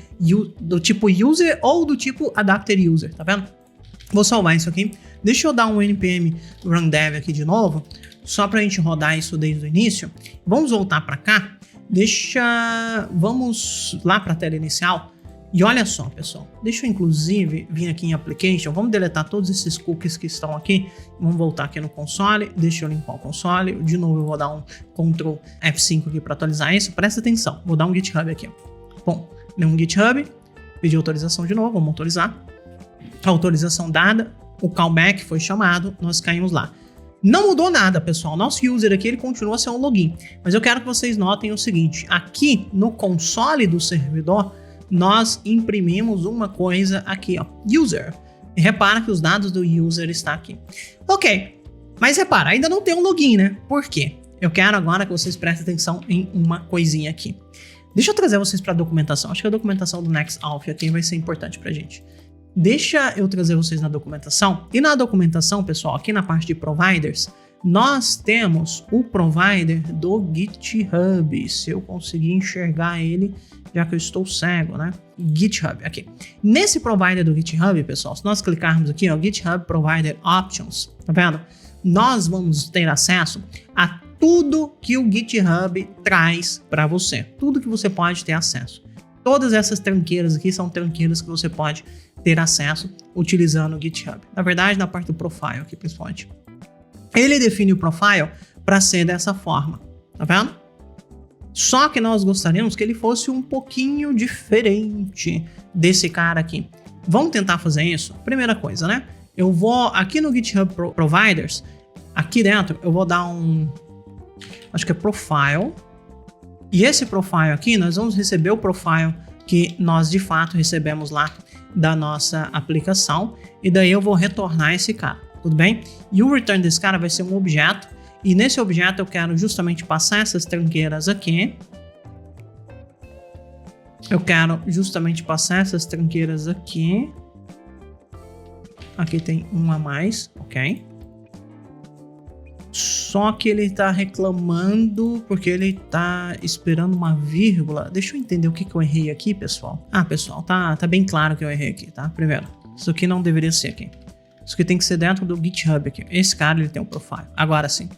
do tipo user ou do tipo adapter user, tá vendo? Vou salvar isso aqui. Deixa eu dar um npm run dev aqui de novo, só para a gente rodar isso desde o início. Vamos voltar para cá. Vamos lá para a tela inicial e olha só, pessoal, deixa eu inclusive vir aqui em Application, vamos deletar todos esses cookies que estão aqui, vamos voltar aqui no console, deixa eu limpar o console, de novo eu vou dar um Ctrl F5 aqui para atualizar isso, presta atenção, vou dar um GitHub aqui, bom, deu um GitHub, pedi autorização de novo, vamos autorizar, autorização dada, o callback foi chamado, nós caímos lá. Não mudou nada, pessoal. Nosso user aqui ele continua a ser um login. Mas eu quero que vocês notem o seguinte. Aqui no console do servidor, nós imprimimos uma coisa aqui, ó. User. E repara que os dados do user estão aqui. Ok. Mas repara, ainda não tem um login, né? Por quê? Eu quero agora que vocês prestem atenção em uma coisinha aqui. Deixa eu trazer vocês para a documentação. Acho que a documentação do NextAuth aqui vai ser importante pra gente. Deixa eu trazer vocês na documentação. E na documentação, pessoal, aqui na parte de providers, nós temos o provider do GitHub. Se eu conseguir enxergar ele, já que eu estou cego, né? GitHub, aqui. Nesse provider do GitHub, pessoal, se nós clicarmos aqui, ó, GitHub Provider Options, tá vendo? Nós vamos ter acesso a tudo que o GitHub traz para você. Tudo que você pode ter acesso. Todas essas tranqueiras aqui são tranqueiras que você pode ter acesso utilizando o GitHub. Na verdade, na parte do profile aqui, principalmente. Ele define o profile para ser dessa forma, tá vendo? Só que nós gostaríamos que ele fosse um pouquinho diferente desse cara aqui. Vamos tentar fazer isso? Primeira coisa, né? Eu vou aqui no GitHub Providers, aqui dentro eu vou dar acho que é profile. E esse profile aqui, nós vamos receber o profile que nós de fato recebemos lá da nossa aplicação. E daí eu vou retornar esse cara, tudo bem? E o return desse cara vai ser um objeto. E nesse objeto eu quero justamente passar essas tranqueiras aqui. Eu quero justamente passar essas tranqueiras aqui. Aqui tem uma a mais, ok? Só que ele tá reclamando porque ele tá esperando uma vírgula. Deixa eu entender o que eu errei aqui, pessoal. Ah, pessoal, tá bem claro que eu errei aqui, tá? Primeiro, isso aqui não deveria ser aqui. Isso aqui tem que ser dentro do GitHub aqui. Esse cara, ele tem um profile. Agora sim.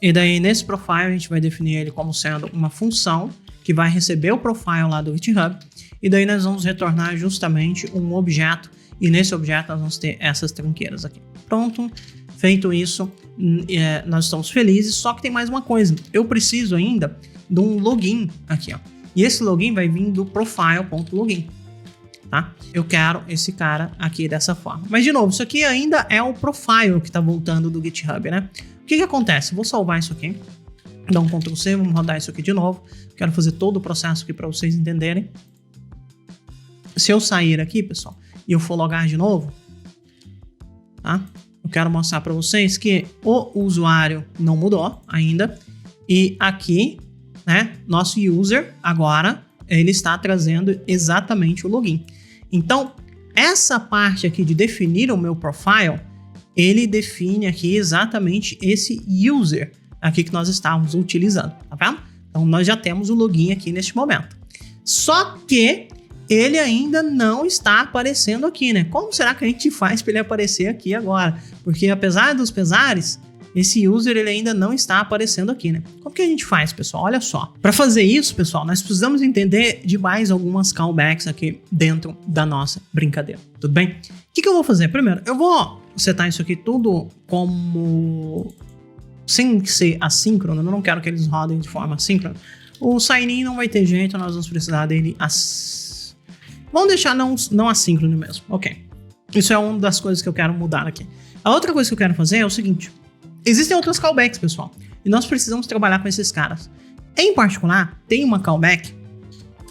E daí, nesse profile, a gente vai definir ele como sendo uma função que vai receber o profile lá do GitHub. E daí, nós vamos retornar justamente um objeto. E nesse objeto, nós vamos ter essas tranqueiras aqui. Pronto. Feito isso, nós estamos felizes, só que tem mais uma coisa. Eu preciso ainda de um login aqui, ó. E esse login vai vir do profile.login, tá? Eu quero esse cara aqui dessa forma. Mas, de novo, isso aqui ainda é o profile que tá voltando do GitHub, né? O que acontece? Vou salvar isso aqui, dar um Ctrl C, vamos rodar isso aqui de novo. Quero fazer todo o processo aqui para vocês entenderem. Se eu sair aqui, pessoal, e eu for logar de novo, tá? Eu quero mostrar para vocês que o usuário não mudou ainda. E aqui, né, nosso user agora, ele está trazendo exatamente o login. Então, essa parte aqui de definir o meu profile, ele define aqui exatamente esse user aqui que nós estávamos utilizando, tá vendo? Então, nós já temos o login aqui neste momento. Só que ele ainda não está aparecendo aqui, né? Como será que a gente faz para ele aparecer aqui agora? Porque apesar dos pesares, esse user ele ainda não está aparecendo aqui, né? Como que a gente faz, pessoal? Olha só. Para fazer isso, pessoal, nós precisamos entender de mais algumas callbacks aqui dentro da nossa brincadeira, tudo bem? O que eu vou fazer? Primeiro, eu vou setar isso aqui tudo como sem ser assíncrono. Eu não quero que eles rodem de forma assíncrona. O sign-in não vai ter jeito, nós vamos precisar dele Vamos deixar não assíncrono mesmo. Ok. Isso é uma das coisas que eu quero mudar aqui. A outra coisa que eu quero fazer é o seguinte. Existem outros callbacks, pessoal. E nós precisamos trabalhar com esses caras. Em particular, tem uma callback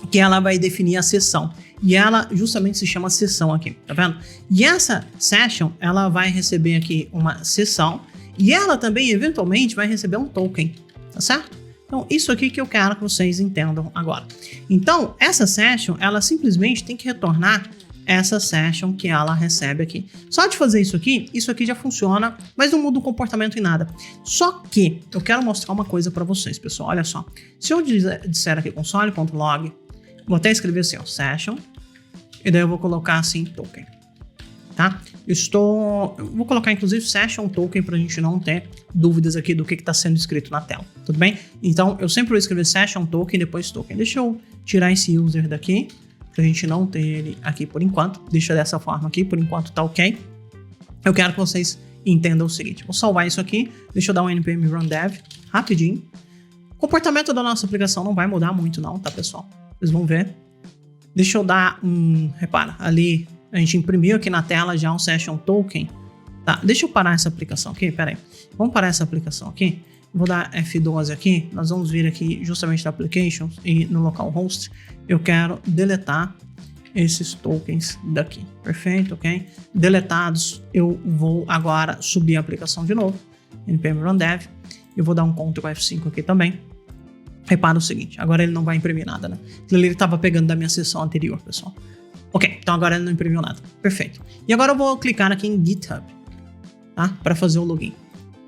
que ela vai definir a sessão. E ela justamente se chama sessão aqui, tá vendo? E essa session, ela vai receber aqui uma sessão. E ela também, eventualmente, vai receber um token, tá certo? Então, isso aqui que eu quero que vocês entendam agora. Então, essa session, ela simplesmente tem que retornar essa session que ela recebe aqui. Só de fazer isso aqui já funciona, mas não muda o comportamento em nada. Só que eu quero mostrar uma coisa para vocês, pessoal. Olha só. Se eu disser aqui console.log, vou até escrever assim, ó, session, e daí eu vou colocar assim, token. Tá? Vou colocar inclusive session token pra gente não ter dúvidas aqui do que está sendo escrito na tela, tudo bem? Então eu sempre vou escrever session token e depois token. Deixa eu tirar esse user daqui, pra gente não ter ele aqui por enquanto. Deixa dessa forma aqui, por enquanto tá ok. Eu quero que vocês entendam o seguinte, vou salvar isso aqui, deixa eu dar um npm run dev rapidinho. O comportamento da nossa aplicação não vai mudar muito não, tá pessoal? Vocês vão ver. Deixa eu dar repara, ali a gente imprimiu aqui na tela já um session token. Tá, deixa eu parar essa aplicação aqui, pera aí. Vamos parar essa aplicação aqui. Vou dar F12 aqui, nós vamos vir aqui justamente na Applications e no localhost. Eu quero deletar esses tokens daqui, perfeito, ok? Deletados, eu vou agora subir a aplicação de novo, npm run dev. Eu vou dar um Ctrl F5 aqui também. Repara o seguinte, agora ele não vai imprimir nada, né? Ele estava pegando da minha sessão anterior, pessoal. Ok, então agora ele não imprimiu nada. Perfeito. E agora eu vou clicar aqui em GitHub, tá? Para fazer o login.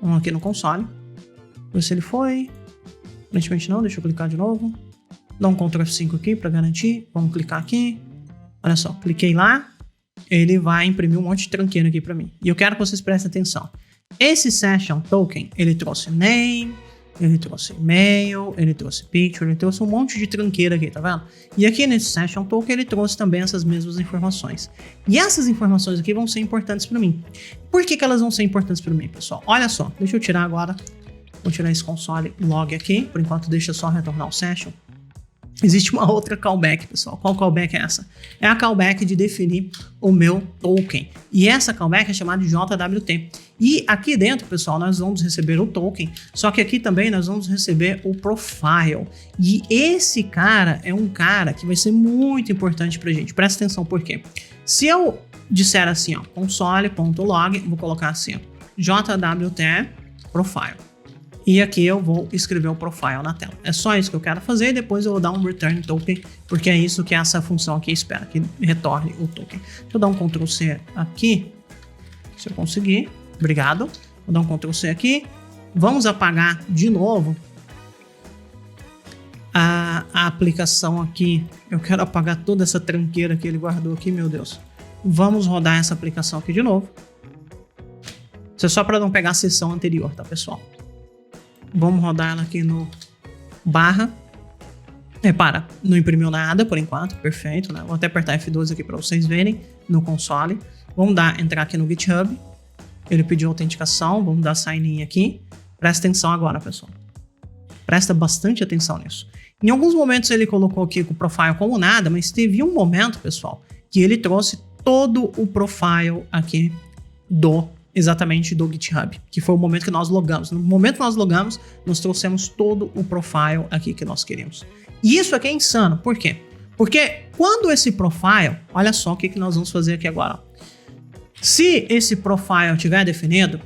Vamos aqui no console. Ver se ele foi. Aparentemente não, deixa eu clicar de novo. Dá um Ctrl F5 aqui para garantir. Vamos clicar aqui. Olha só, cliquei lá. Ele vai imprimir um monte de tranqueira aqui para mim. E eu quero que vocês prestem atenção. Esse session token, ele trouxe name, ele trouxe e-mail, ele trouxe picture, ele trouxe um monte de tranqueira aqui, tá vendo? E aqui nesse session token ele trouxe também essas mesmas informações. E essas informações aqui vão ser importantes para mim. Por que elas vão ser importantes para mim, pessoal? Olha só, deixa eu tirar agora, vou tirar esse console log aqui, por enquanto deixa só retornar o session. Existe uma outra callback, pessoal. Qual callback é essa? É a callback de definir o meu token. E essa callback é chamada de JWT. E aqui dentro, pessoal, nós vamos receber o token, só que aqui também nós vamos receber o profile. E esse cara é um cara que vai ser muito importante pra gente. Presta atenção, por quê? Se eu disser assim, ó, console.log, vou colocar assim, ó, JWT profile. E aqui eu vou escrever o profile na tela. É só isso que eu quero fazer e depois eu vou dar um return token, porque é isso que essa função aqui espera, que retorne o token. Deixa eu dar um Ctrl C aqui, se eu conseguir. Obrigado. Vou dar um Ctrl C aqui. Vamos apagar de novo a aplicação aqui. Eu quero apagar toda essa tranqueira que ele guardou aqui, meu Deus. Vamos rodar essa aplicação aqui de novo. Isso é só para não pegar a sessão anterior, tá, pessoal? Vamos rodar ela aqui no barra. Repara, não imprimiu nada por enquanto, perfeito, né? Vou até apertar F12 aqui para vocês verem no console. Vamos entrar aqui no GitHub. Ele pediu autenticação, vamos dar sign in aqui. Presta atenção agora, pessoal. Presta bastante atenção nisso. Em alguns momentos ele colocou aqui o profile como nada, mas teve um momento, pessoal, que ele trouxe todo o profile aqui exatamente do GitHub, que foi o momento que nós logamos. No momento que nós logamos, nós trouxemos todo o profile aqui que nós queríamos. E isso aqui é insano, por quê? Porque quando esse profile, olha só o que nós vamos fazer aqui agora. Se esse profile estiver definido,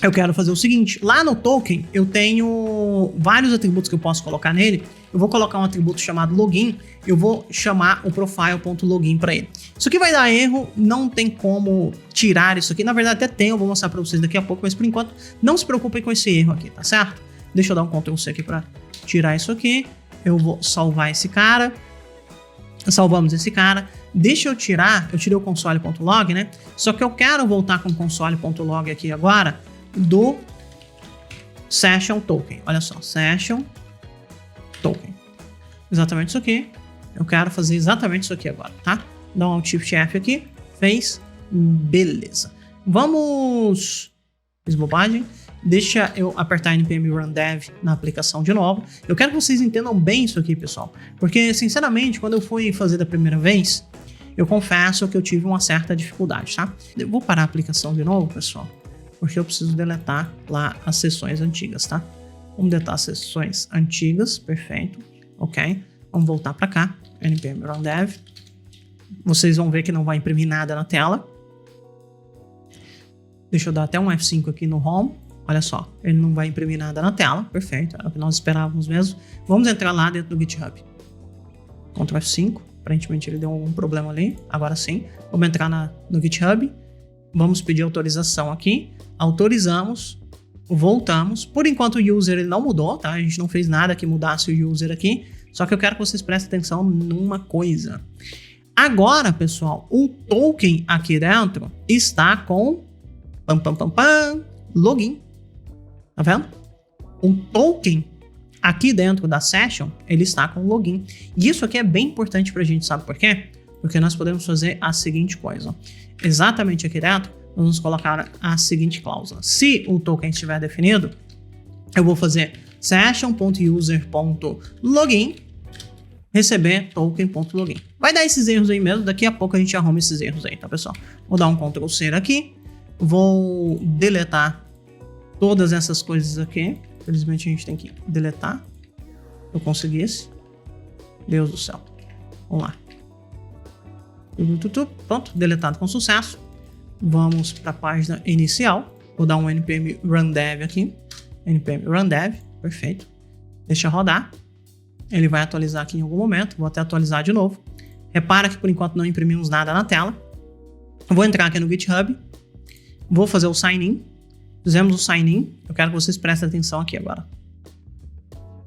eu quero fazer o seguinte, lá no token eu tenho vários atributos que eu posso colocar nele. Eu vou colocar um atributo chamado login, eu vou chamar o profile.login para ele. Isso aqui vai dar erro, não tem como tirar isso aqui. Na verdade até tem, eu vou mostrar para vocês daqui a pouco, mas por enquanto não se preocupem com esse erro aqui, tá certo? Deixa eu dar um Ctrl C aqui para tirar isso aqui. Eu vou salvar esse cara. Salvamos esse cara. Deixa eu tirei o console.log, né? Só que eu quero voltar com o console.log aqui agora do session token. Olha só, session token. Exatamente isso aqui. Eu quero fazer exatamente isso aqui agora, tá? Dá um Alt Shift F aqui. Fez. Beleza. Vamos... Fiz bobagem. Deixa eu apertar npm run dev na aplicação de novo. Eu quero que vocês entendam bem isso aqui, pessoal. Porque, sinceramente, quando eu fui fazer da primeira vez, eu confesso que eu tive uma certa dificuldade, tá? Eu vou parar a aplicação de novo, pessoal, porque eu preciso deletar lá as sessões antigas, tá? Vamos deletar as sessões antigas, perfeito, ok? Vamos voltar para cá, npm run dev. Vocês vão ver que não vai imprimir nada na tela. Deixa eu dar até um F5 aqui no home. olha só, ele não vai imprimir nada na tela, perfeito, era o que nós esperávamos mesmo. Vamos entrar lá dentro do GitHub. Ctrl F5, aparentemente ele deu algum problema ali, agora sim. Vamos entrar no GitHub, vamos pedir autorização aqui, autorizamos, voltamos. Por enquanto o user ele não mudou, tá? A gente não fez nada que mudasse o user aqui, só que eu quero que vocês prestem atenção numa coisa. Agora, pessoal, o token aqui dentro está com login. Tá vendo? O token aqui dentro da session, ele está com login. E isso aqui é bem importante pra gente, sabe por quê? Porque nós podemos fazer a seguinte coisa. Exatamente aqui dentro, nós vamos colocar a seguinte cláusula. Se o token estiver definido, eu vou fazer session.user.login receber token.login. Vai dar esses erros aí mesmo, daqui a pouco a gente arruma esses erros aí, tá, pessoal? Vou dar um Ctrl C aqui, vou deletar todas essas coisas aqui. Infelizmente a gente tem que deletar. Eu consegui esse. Deus do céu. Vamos lá. Pronto, deletado com sucesso. Vamos para a página inicial. Vou dar um npm run dev aqui. npm run dev, perfeito. Deixa rodar. Ele vai atualizar aqui em algum momento. Vou até atualizar de novo. Repara que por enquanto não imprimimos nada na tela. Vou entrar aqui no GitHub. Vou fazer o sign in. Fizemos o sign in. Eu quero que vocês prestem atenção aqui agora.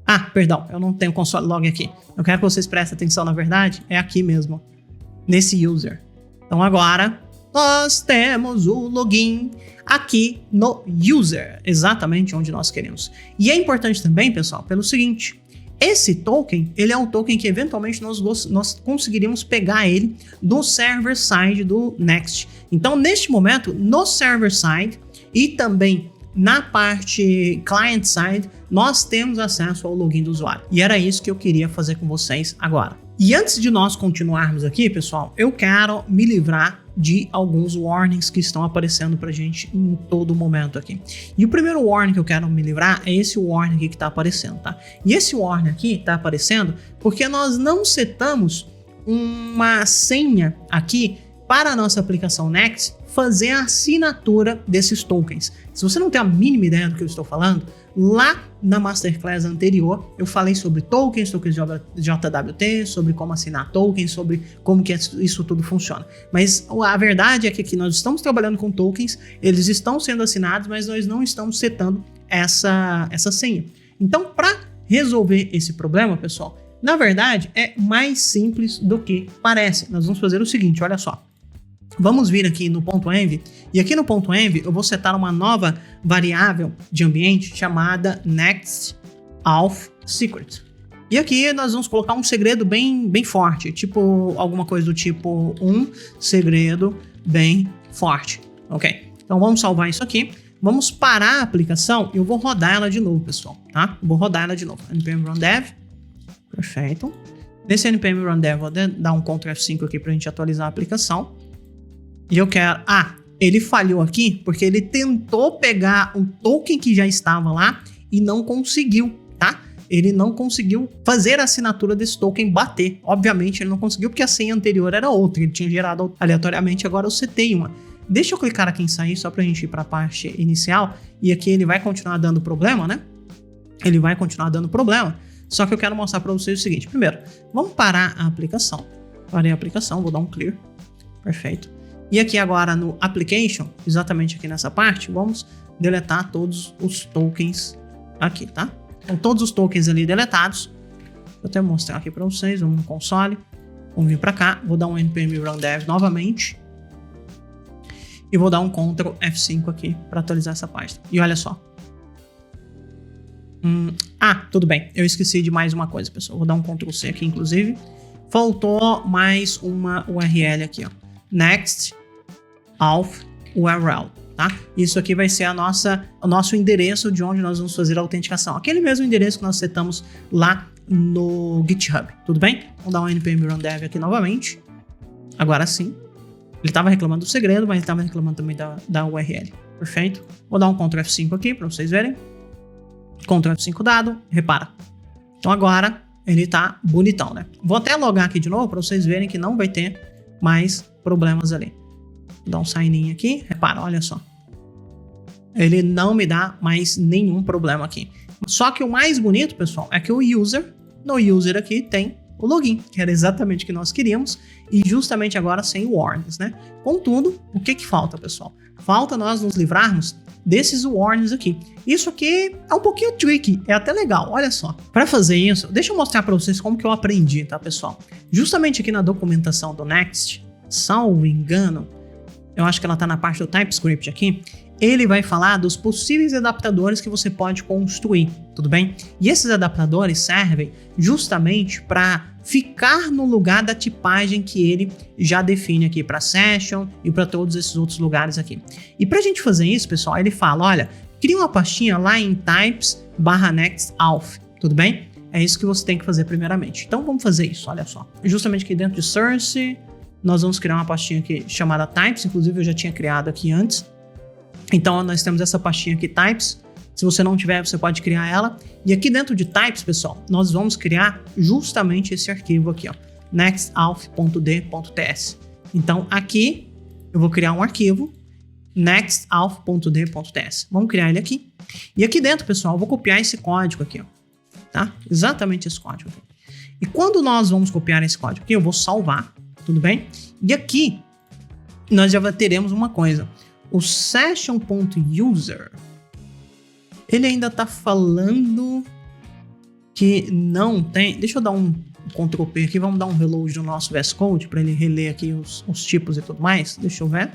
Ah, perdão. Eu não tenho console log aqui. Eu quero que vocês prestem atenção, na verdade, é aqui mesmo. Nesse user. Então agora nós temos o login aqui no user. Exatamente onde nós queremos. E é importante também, pessoal, pelo seguinte. Esse token, ele é um token que eventualmente nós conseguiríamos pegar ele do server side do Next. Então, neste momento, no server side e também na parte client side, nós temos acesso ao login do usuário. E era isso que eu queria fazer com vocês agora. E antes de nós continuarmos aqui, pessoal, eu quero me livrar de alguns warnings que estão aparecendo pra gente em todo momento aqui. E o primeiro warning que eu quero me livrar é esse warning aqui que tá aparecendo, tá? E esse warning aqui tá aparecendo porque nós não setamos uma senha aqui para a nossa aplicação Next fazer a assinatura desses tokens. Se você não tem a mínima ideia do que eu estou falando, lá na Masterclass anterior eu falei sobre tokens de JWT, sobre como assinar tokens, sobre como que isso tudo funciona. Mas a verdade é que aqui nós estamos trabalhando com tokens, eles estão sendo assinados, mas nós não estamos setando essa senha. Então, para resolver esse problema, pessoal, na verdade é mais simples do que parece. Nós vamos fazer o seguinte, olha só. Vamos vir aqui no .env, e aqui no .env eu vou setar uma nova variável de ambiente chamada nextAuthSecret. E aqui nós vamos colocar um segredo bem forte, tipo alguma coisa do tipo um segredo bem forte, ok? Então vamos salvar isso aqui, vamos parar a aplicação e eu vou rodar ela de novo, pessoal, tá? Vou rodar ela de novo, npm run dev, perfeito. Nesse npm run dev vou dar um Ctrl F5 aqui pra gente atualizar a aplicação. E eu quero... Ah, ele falhou aqui porque ele tentou pegar o token que já estava lá e não conseguiu, tá? Ele não conseguiu fazer a assinatura desse token bater. Obviamente ele não conseguiu porque a senha anterior era outra. Ele tinha gerado aleatoriamente, agora eu setei uma. Deixa eu clicar aqui em sair só pra gente ir pra parte inicial. E aqui ele vai continuar dando problema, né? Ele vai continuar dando problema. Só que eu quero mostrar pra vocês o seguinte. Primeiro, vamos parar a aplicação. Parei a aplicação, vou dar um clear. Perfeito. E aqui agora no Application, exatamente aqui nessa parte, vamos deletar todos os tokens aqui, tá? Então todos os tokens ali deletados. Vou até mostrar aqui para vocês, vamos no console, vamos vir para cá, vou dar um npm run dev novamente. E vou dar um Ctrl F5 aqui para atualizar essa página. E olha só. Tudo bem, eu esqueci de mais uma coisa, pessoal. Vou dar um Ctrl C aqui, inclusive. Faltou mais uma URL aqui, ó. Next auth URL, tá? Isso aqui vai ser o nosso endereço de onde nós vamos fazer a autenticação. Aquele mesmo endereço que nós setamos lá no GitHub, tudo bem? Vamos dar um npm run dev aqui novamente. Agora sim. Ele estava reclamando do segredo, mas ele estava reclamando também da URL. Perfeito. Vou dar um Ctrl F5 aqui para vocês verem. Ctrl F5 dado, repara. Então agora ele tá bonitão, né? Vou até logar aqui de novo para vocês verem que não vai ter mais problemas ali. Vou dar um sign in aqui, repara, olha só. Ele não me dá mais nenhum problema aqui. Só que o mais bonito, pessoal, é que o user, no user aqui tem o login, que era exatamente o que nós queríamos, e justamente agora sem warnings, né? Contudo, o que falta, pessoal? Falta nós nos livrarmos desses warnings aqui. Isso aqui é um pouquinho tricky, é até legal, olha só. Para fazer isso, deixa eu mostrar para vocês como que eu aprendi, tá, pessoal? Justamente aqui na documentação do Next, salvo engano, eu acho que ela tá na parte do TypeScript aqui, ele vai falar dos possíveis adaptadores que você pode construir, tudo bem? E esses adaptadores servem justamente para ficar no lugar da tipagem que ele já define aqui para Session e para todos esses outros lugares aqui. E para a gente fazer isso, pessoal, ele fala, olha, cria uma pastinha lá em types/nextAuth, tudo bem? É isso que você tem que fazer primeiramente. Então vamos fazer isso, olha só. Justamente aqui dentro de Source, nós vamos criar uma pastinha aqui chamada Types, inclusive eu já tinha criado aqui antes. Então nós temos essa pastinha aqui, Types. Se você não tiver, você pode criar ela. E aqui dentro de Types, pessoal, nós vamos criar justamente esse arquivo aqui, ó, nextauth.d.ts. Então aqui eu vou criar um arquivo, nextauth.d.ts. Vamos criar ele aqui. E aqui dentro, pessoal, eu vou copiar esse código aqui, ó, tá? Exatamente esse código aqui. E quando nós vamos copiar esse código aqui, eu vou salvar, tudo bem? E aqui nós já teremos uma coisa. O session.user, ele ainda tá falando que não tem... Deixa eu dar um Ctrl P aqui, vamos dar um reload no nosso VS Code para ele reler aqui os tipos e tudo mais. Deixa eu ver.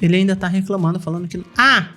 Ele ainda tá reclamando, falando que... Ah,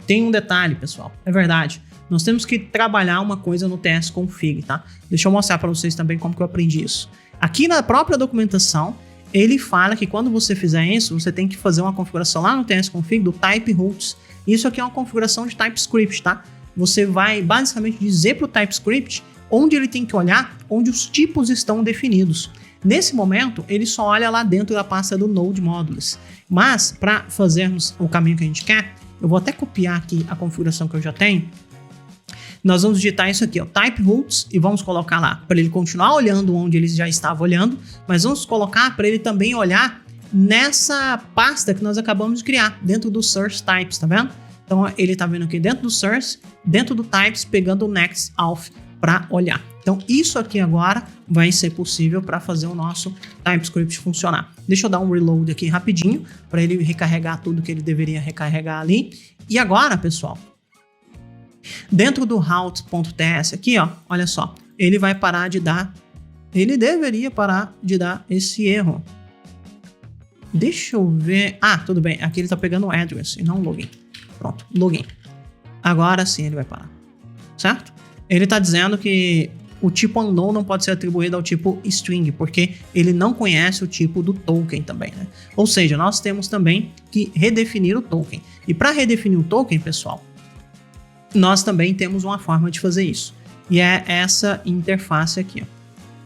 tem um detalhe, pessoal. É verdade. Nós temos que trabalhar uma coisa no tsconfig, tá? Deixa eu mostrar para vocês também como que eu aprendi isso. Aqui na própria documentação, ele fala que quando você fizer isso, você tem que fazer uma configuração lá no tsconfig do type roots. Isso aqui é uma configuração de TypeScript, tá? Você vai basicamente dizer para o TypeScript onde ele tem que olhar, onde os tipos estão definidos. Nesse momento, ele só olha lá dentro da pasta do Node Modules. Mas, para fazermos o caminho que a gente quer, eu vou até copiar aqui a configuração que eu já tenho. Nós vamos digitar isso aqui, ó, type roots, e vamos colocar lá para ele continuar olhando onde ele já estava olhando, mas vamos colocar para ele também olhar nessa pasta que nós acabamos de criar, dentro do source types, tá vendo? Então ele tá vendo aqui dentro do source, dentro do types, pegando o nextauth para olhar. Então isso aqui agora vai ser possível para fazer o nosso TypeScript funcionar. Deixa eu dar um reload aqui rapidinho, para ele recarregar tudo que ele deveria recarregar ali. E agora, pessoal, dentro do route.ts aqui, ó, olha só, ele vai parar de dar, ele deveria parar de dar esse erro. Deixa eu ver, ah, tudo bem, aqui ele tá pegando o address e não o login. Pronto, login. Agora sim ele vai parar, certo? Ele tá dizendo que o tipo unknown não pode ser atribuído ao tipo string, porque ele não conhece o tipo do token também, né? Ou seja, nós temos também que redefinir o token. E para redefinir o token, pessoal, nós também temos uma forma de fazer isso. E é essa interface aqui, ó.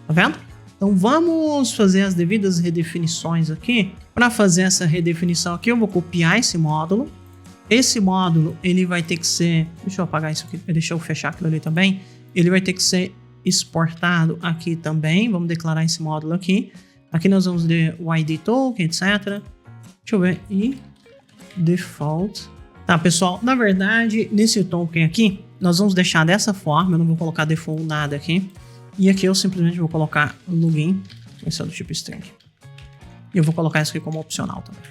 Tá vendo? Então vamos fazer as devidas redefinições aqui. Para fazer essa redefinição aqui, eu vou copiar esse módulo. Esse módulo, ele vai ter que ser... Deixa eu apagar isso aqui, deixa eu fechar aquilo ali também. Ele vai ter que ser exportado aqui também. Vamos declarar esse módulo aqui. Aqui nós vamos ver o ID token, etc. Deixa eu ver. E default. Tá, pessoal, na verdade, nesse token aqui, nós vamos deixar dessa forma. Eu não vou colocar default nada aqui. E aqui eu simplesmente vou colocar login. Esse é do tipo string. E eu vou colocar isso aqui como opcional também.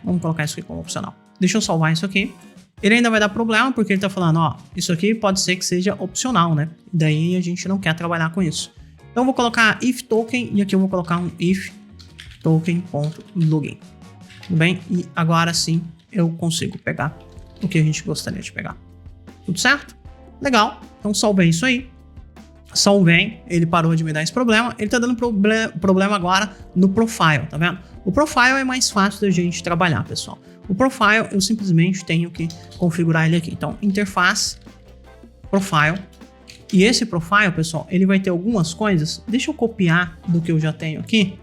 Vamos colocar isso aqui como opcional. Deixa eu salvar isso aqui. Ele ainda vai dar problema, porque ele tá falando, ó, isso aqui pode ser que seja opcional, né? Daí a gente não quer trabalhar com isso. Então eu vou colocar if token, e aqui eu vou colocar um if token.login. Tudo bem? E agora sim eu consigo pegar o que a gente gostaria de pegar. Tudo certo? Legal. Então salvei isso aí. Salvei, ele parou de me dar esse problema. Ele tá dando problema agora no profile, tá vendo? O profile é mais fácil da gente trabalhar, pessoal. O profile eu simplesmente tenho que configurar ele aqui. Então, interface, profile. E esse profile, pessoal, ele vai ter algumas coisas. Deixa eu copiar do que eu já tenho aqui.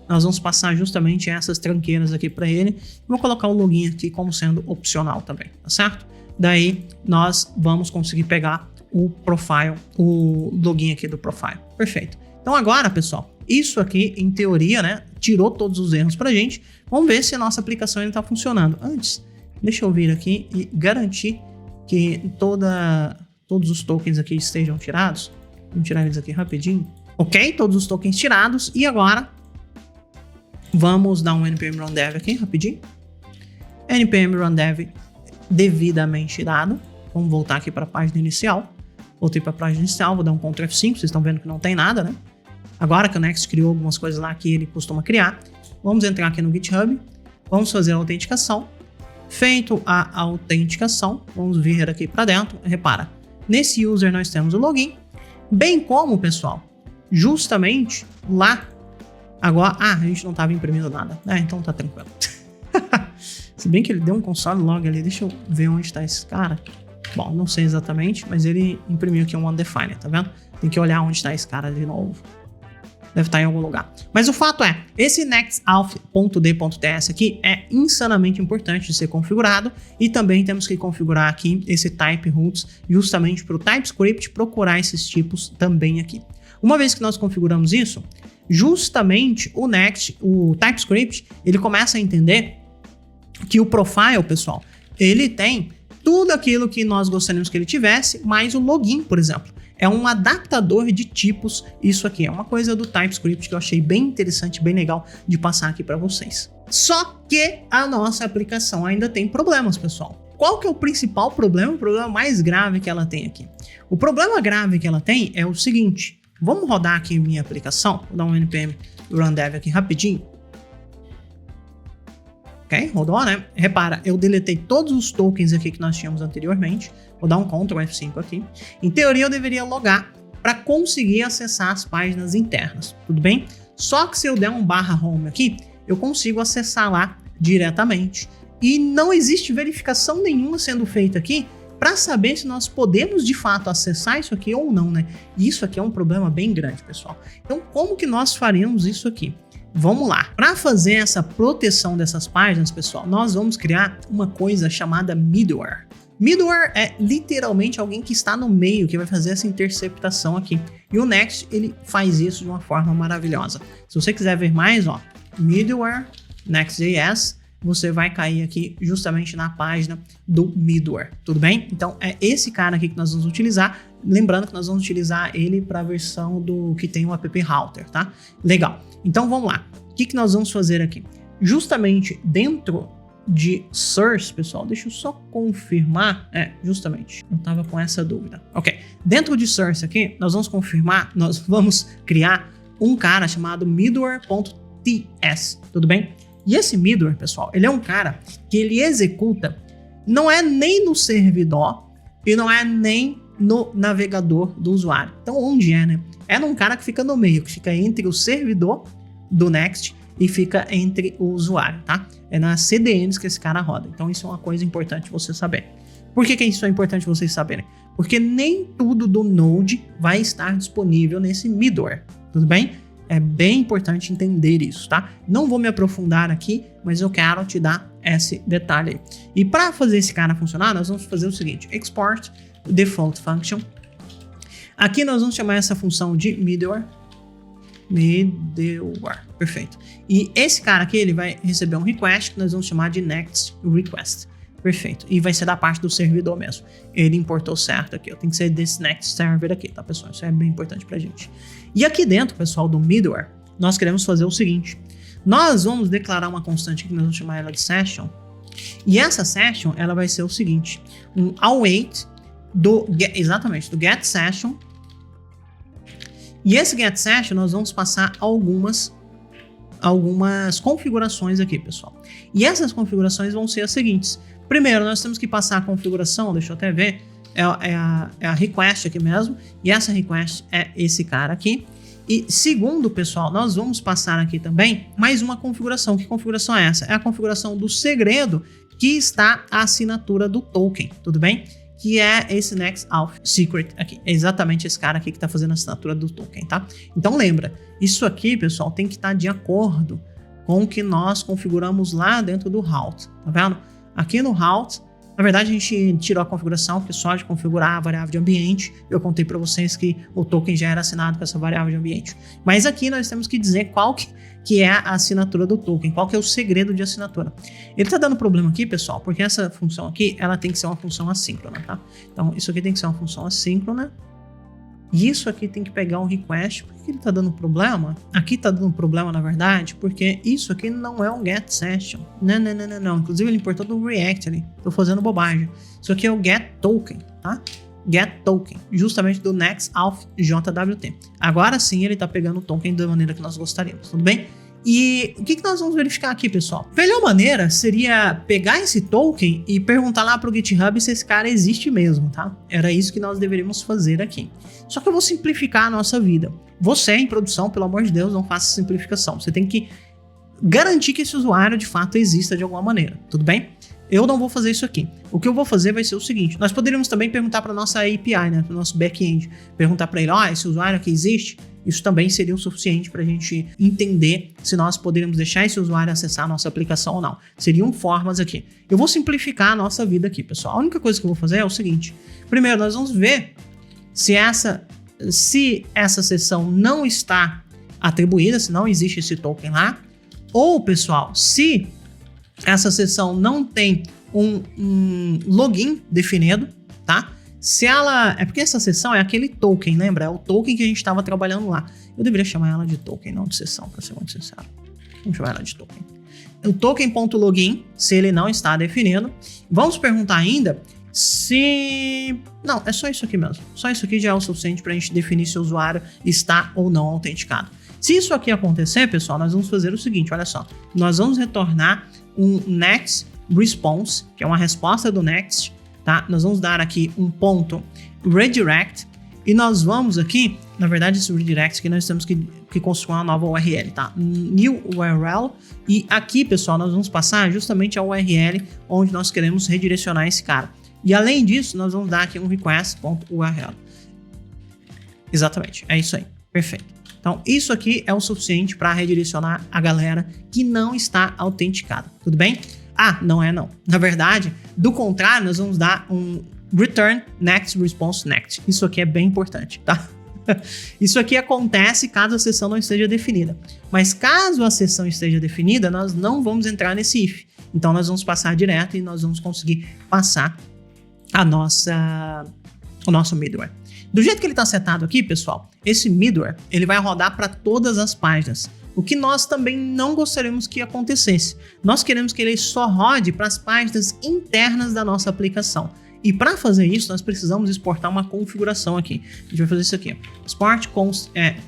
Nós vamos passar justamente essas tranqueiras aqui para ele. Vou colocar o login aqui como sendo opcional também, tá certo? Daí nós vamos conseguir pegar o profile, o login aqui do profile. Perfeito. Então agora, pessoal, isso aqui, em teoria, né, tirou todos os erros pra gente. Vamos ver se a nossa aplicação está funcionando. Antes, deixa eu vir aqui e garantir que todos os tokens aqui estejam tirados. Vamos tirar eles aqui rapidinho. Ok, todos os tokens tirados. E agora, vamos dar um npm run dev aqui rapidinho. npm run dev devidamente tirado. Vamos voltar aqui para a página inicial. Voltei para a página inicial, vou dar um Ctrl F5. Vocês estão vendo que não tem nada, né? Agora que o Next criou algumas coisas lá que ele costuma criar, vamos entrar aqui no GitHub. Vamos fazer a autenticação. Feito a autenticação, vamos vir aqui para dentro. Repara, nesse user nós temos o login, bem como, pessoal, justamente lá. Agora, a gente não estava imprimindo nada, então tá tranquilo. Se bem que ele deu um console log ali, deixa eu ver onde está esse cara. Bom, não sei exatamente, mas ele imprimiu aqui um undefined, tá vendo? Tem que olhar onde está esse cara de novo. Deve estar em algum lugar. Mas o fato é, esse nextauth.d.ts aqui é insanamente importante de ser configurado. E também temos que configurar aqui esse type roots justamente para o TypeScript procurar esses tipos também aqui. Uma vez que nós configuramos isso, justamente o TypeScript, ele começa a entender que o profile, pessoal, ele tem tudo aquilo que nós gostaríamos que ele tivesse, mais o login, por exemplo. É um adaptador de tipos, isso aqui. É uma coisa do TypeScript que eu achei bem interessante, bem legal de passar aqui para vocês. Só que a nossa aplicação ainda tem problemas, pessoal. Qual que é o principal problema? O problema mais grave que ela tem aqui. O problema grave que ela tem é o seguinte. Vamos rodar aqui minha aplicação. Vou dar um npm run dev aqui rapidinho. Ok, rodou, né? Repara, eu deletei todos os tokens aqui que nós tínhamos anteriormente. Vou dar um Ctrl F5 aqui. Em teoria, eu deveria logar para conseguir acessar as páginas internas, tudo bem? Só que se eu der um /home aqui, eu consigo acessar lá diretamente. E não existe verificação nenhuma sendo feita aqui para saber se nós podemos de fato acessar isso aqui ou não, né? E isso aqui é um problema bem grande, pessoal. Então, como que nós faremos isso aqui? Vamos lá. Para fazer essa proteção dessas páginas, pessoal, nós vamos criar uma coisa chamada middleware. Middleware é literalmente alguém que está no meio, que vai fazer essa interceptação aqui. E o Next, ele faz isso de uma forma maravilhosa. Se você quiser ver mais, ó, middleware, Next.js, você vai cair aqui justamente na página do middleware, tudo bem? Então é esse cara aqui que nós vamos utilizar. Lembrando que nós vamos utilizar ele para a versão do que tem o app router, tá? Legal. Então vamos lá. O que nós vamos fazer aqui? Justamente dentro de source, pessoal, deixa eu só confirmar. Justamente, eu tava com essa dúvida. Ok, dentro de source aqui, nós vamos confirmar, nós vamos criar um cara chamado middleware.ts, tudo bem? E esse middleware, pessoal, ele é um cara que ele executa, não é nem no servidor e não é nem no navegador do usuário. Então, onde é, né? É num cara que fica no meio, que fica entre o servidor do Next e fica entre o usuário, tá? É nas CDNs que esse cara roda. Então isso é uma coisa importante você saber. Por que isso é importante vocês saberem? Porque nem tudo do Node vai estar disponível nesse middleware, tudo bem? É bem importante entender isso, tá? Não vou me aprofundar aqui, mas eu quero te dar esse detalhe aí. E para fazer esse cara funcionar, nós vamos fazer o seguinte: export default function. Aqui nós vamos chamar essa função de middleware. Perfeito. E esse cara aqui, ele vai receber um request que nós vamos chamar de next request. Perfeito. E vai ser da parte do servidor mesmo. Ele importou certo aqui. Tem que ser desse next server aqui, tá, pessoal? Isso é bem importante pra gente. E aqui dentro, pessoal, do middleware, nós queremos fazer o seguinte. Nós vamos declarar uma constante que nós vamos chamar ela de session. E essa session, ela vai ser o seguinte. Um await do get session. E esse get session nós vamos passar algumas configurações aqui, pessoal. E essas configurações vão ser as seguintes. Primeiro, nós temos que passar a configuração, deixa eu até ver, é a request aqui mesmo. E essa request é esse cara aqui. E segundo, pessoal, nós vamos passar aqui também mais uma configuração. Que configuração é essa? É a configuração do segredo que está a assinatura do token, tudo bem? Que é esse nextauth secret aqui. É exatamente esse cara aqui que está fazendo a assinatura do token, tá? Então lembra, isso aqui, pessoal, tem que estar de acordo com o que nós configuramos lá dentro do route, tá vendo? Aqui no route, Na verdade, a gente tirou a configuração, porque só de configurar a variável de ambiente, eu contei para vocês que o token já era assinado com essa variável de ambiente. Mas aqui nós temos que dizer qual que é a assinatura do token, qual que é o segredo de assinatura. Ele está dando problema aqui, pessoal, porque essa função aqui, ela tem que ser uma função assíncrona, tá? Então, isso aqui tem que ser uma função assíncrona. E isso aqui tem que pegar um request. Por que ele tá dando problema? Aqui tá dando problema, na verdade, porque isso aqui não é um get session. Não. Inclusive, ele importou do React ali. Tô fazendo bobagem. Isso aqui é o get token, tá? Get token, justamente do NextAuth JWT. Agora sim, ele tá pegando o token da maneira que nós gostaríamos, tudo bem? E o que nós vamos verificar aqui, pessoal? A melhor maneira seria pegar esse token e perguntar lá pro GitHub se esse cara existe mesmo, tá? Era isso que nós deveríamos fazer aqui. Só que eu vou simplificar a nossa vida. Você, em produção, pelo amor de Deus, não faça simplificação. Você tem que garantir que esse usuário, de fato, exista de alguma maneira, tudo bem? Eu não vou fazer isso aqui. O que eu vou fazer vai ser o seguinte. Nós poderíamos também perguntar para nossa API, né? Para o nosso back-end. Perguntar para ele, esse usuário aqui existe? Isso também seria o suficiente para a gente entender se nós poderíamos deixar esse usuário acessar a nossa aplicação ou não. Seriam formas aqui. Eu vou simplificar a nossa vida aqui, pessoal. A única coisa que eu vou fazer é o seguinte. Primeiro, nós vamos ver se essa sessão não está atribuída, se não existe esse token lá. Ou, pessoal, se essa sessão não tem um login definido, tá? Se ela... É porque essa sessão é aquele token, lembra? É o token que a gente estava trabalhando lá. Eu deveria chamar ela de token, não de sessão, para ser muito sincero. Vamos chamar ela de token. O token.login, se ele não está definido. Vamos perguntar ainda se... Não, é só isso aqui mesmo. Só isso aqui já é o suficiente para a gente definir se o usuário está ou não autenticado. Se isso aqui acontecer, pessoal, nós vamos fazer o seguinte, olha só. Nós vamos retornar um next response, que é uma resposta do next, tá? Nós vamos dar aqui um ponto redirect e nós vamos aqui, na verdade esse redirect aqui nós temos que construir uma nova URL, tá? New URL e aqui, pessoal, nós vamos passar justamente a URL onde nós queremos redirecionar esse cara. E além disso, nós vamos dar aqui um request.url. Exatamente, é isso aí, perfeito. Então, isso aqui é o suficiente para redirecionar a galera que não está autenticada, tudo bem? Não é não. Na verdade, do contrário, nós vamos dar um return next response next. Isso aqui é bem importante, tá? Isso aqui acontece caso a sessão não esteja definida. Mas caso a sessão esteja definida, nós não vamos entrar nesse if. Então, nós vamos passar direto e nós vamos conseguir passar o nosso middleware. Do jeito que ele está setado aqui, pessoal, esse middleware ele vai rodar para todas as páginas. O que nós também não gostaríamos que acontecesse. Nós queremos que ele só rode para as páginas internas da nossa aplicação. E para fazer isso, nós precisamos exportar uma configuração aqui. A gente vai fazer isso aqui, ó. Export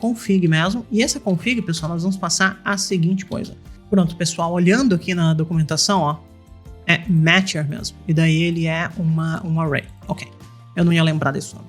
config mesmo. E essa config, pessoal, nós vamos passar a seguinte coisa. Pronto, pessoal, olhando aqui na documentação, ó, é matcher mesmo. E daí ele é um array. Ok, eu não ia lembrar desse nome.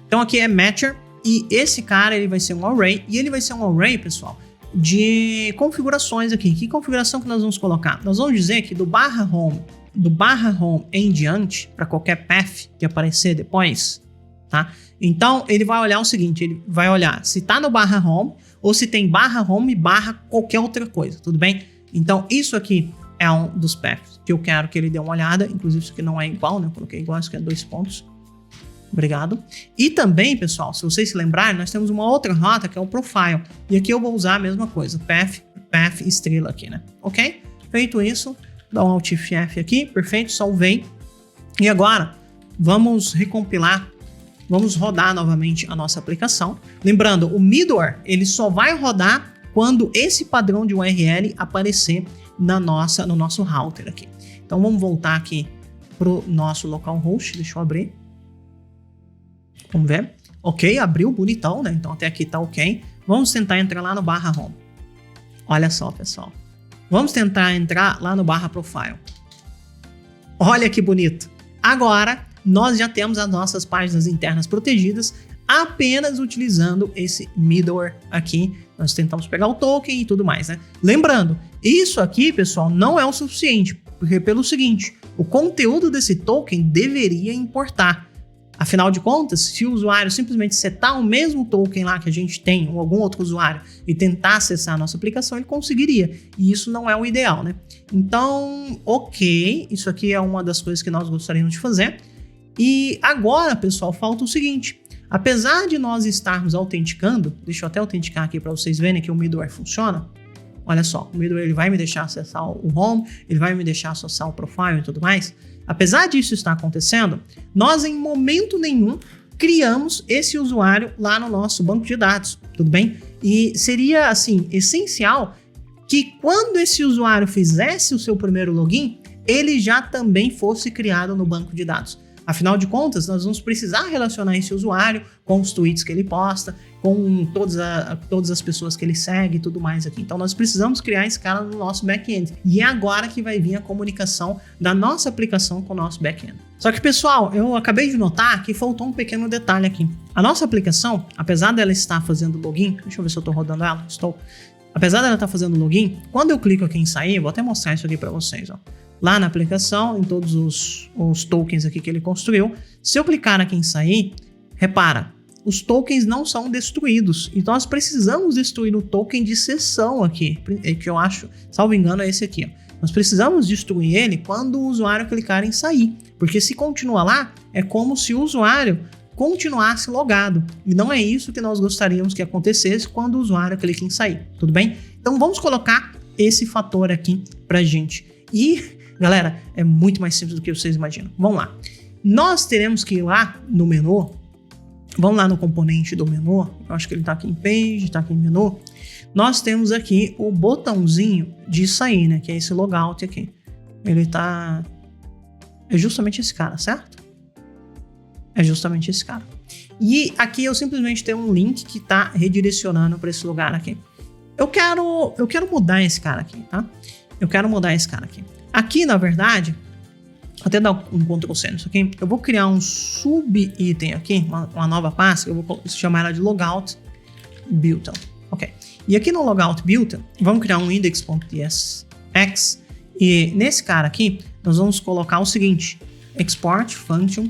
Então aqui é matcher e esse cara ele vai ser um array. E ele vai ser um array, pessoal, de configurações aqui. Que configuração que nós vamos colocar? Nós vamos dizer que do barra home em diante, para qualquer path que aparecer depois, tá? Então ele vai olhar o seguinte, ele vai olhar se tá no barra home ou se tem barra home barra qualquer outra coisa, tudo bem? Então isso aqui é um dos paths que eu quero que ele dê uma olhada. Inclusive isso aqui não é igual, né? Eu coloquei igual, isso aqui é 2 pontos. Obrigado. E também, pessoal, se vocês se lembrarem, nós temos uma outra rota que é o profile. E aqui eu vou usar a mesma coisa, path estrela aqui, né? Ok? Feito isso, dá um Alt F aqui, perfeito, salvei. E agora, vamos recompilar, vamos rodar novamente a nossa aplicação. Lembrando, o middleware, ele só vai rodar quando esse padrão de URL aparecer no nosso router aqui. Então vamos voltar aqui para o nosso localhost, deixa eu abrir. Vamos ver. Ok, abriu, bonitão, né? Então até aqui tá ok. Vamos tentar entrar lá no barra home. Olha só, pessoal. Vamos tentar entrar lá no barra profile. Olha que bonito. Agora, nós já temos as nossas páginas internas protegidas apenas utilizando esse middleware aqui. Nós tentamos pegar o token e tudo mais, né? Lembrando, isso aqui, pessoal, não é o suficiente. Porque pelo seguinte, o conteúdo desse token deveria importar. Afinal de contas, se o usuário simplesmente setar o mesmo token lá que a gente tem, ou algum outro usuário, e tentar acessar a nossa aplicação, ele conseguiria. E isso não é o ideal, né? Então, ok, isso aqui é uma das coisas que nós gostaríamos de fazer. E agora, pessoal, falta o seguinte. Apesar de nós estarmos autenticando, deixa eu até autenticar aqui para vocês verem que o middleware funciona. Olha só, o middleware ele vai me deixar acessar o home, ele vai me deixar acessar o profile e tudo mais. Apesar disso estar acontecendo, nós em momento nenhum criamos esse usuário lá no nosso banco de dados, tudo bem? E seria, assim, essencial que quando esse usuário fizesse o seu primeiro login, ele já também fosse criado no banco de dados. Afinal de contas, nós vamos precisar relacionar esse usuário com os tweets que ele posta, com todas as pessoas que ele segue e tudo mais aqui. Então, nós precisamos criar esse cara no nosso back-end. E é agora que vai vir a comunicação da nossa aplicação com o nosso back-end. Só que, pessoal, eu acabei de notar que faltou um pequeno detalhe aqui. A nossa aplicação, apesar dela estar fazendo login, deixa eu ver se eu estou rodando ela, estou. Apesar dela estar fazendo login, quando eu clico aqui em sair, vou até mostrar isso aqui para vocês, ó. Lá na aplicação, em todos os tokens aqui que ele construiu, se eu clicar aqui em sair, repara, os tokens não são destruídos. Então nós precisamos destruir o token de sessão aqui, que eu acho, salvo engano, é esse aqui. Ó. Nós precisamos destruir ele quando o usuário clicar em sair, porque se continua lá, é como se o usuário continuasse logado. E não é isso que nós gostaríamos que acontecesse quando o usuário clica em sair, tudo bem? Então vamos colocar esse fator aqui pra gente. E galera, é muito mais simples do que vocês imaginam. Vamos lá. Nós teremos que ir lá no menu. Vamos lá no componente do menu. Eu acho que ele está aqui em Page, está aqui em menu. Nós temos aqui o botãozinho de sair, né? Que é esse logout aqui. Ele tá... É justamente esse cara, certo? É justamente esse cara. E aqui eu simplesmente tenho um link que está redirecionando para esse lugar aqui. Eu quero mudar esse cara aqui, tá? Eu quero mudar esse cara aqui. Aqui, na verdade, até dar um Ctrl+C nisso aqui, eu vou criar um sub-item aqui, uma nova pasta, eu vou chamar ela de logout build. Ok. E aqui no logout build, vamos criar um index.tsx e nesse cara aqui, nós vamos colocar o seguinte, export function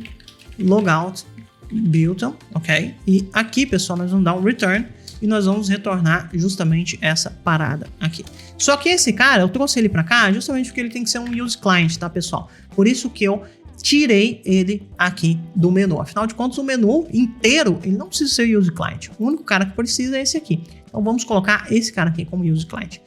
logout build, ok? E aqui, pessoal, nós vamos dar um return e nós vamos retornar justamente essa parada aqui. Só que esse cara, eu trouxe ele para cá justamente porque ele tem que ser um use client, tá, pessoal? Por isso que eu tirei ele aqui do menu. Afinal de contas, o menu inteiro, ele não precisa ser use client. O único cara que precisa é esse aqui. Então vamos colocar esse cara aqui como use client.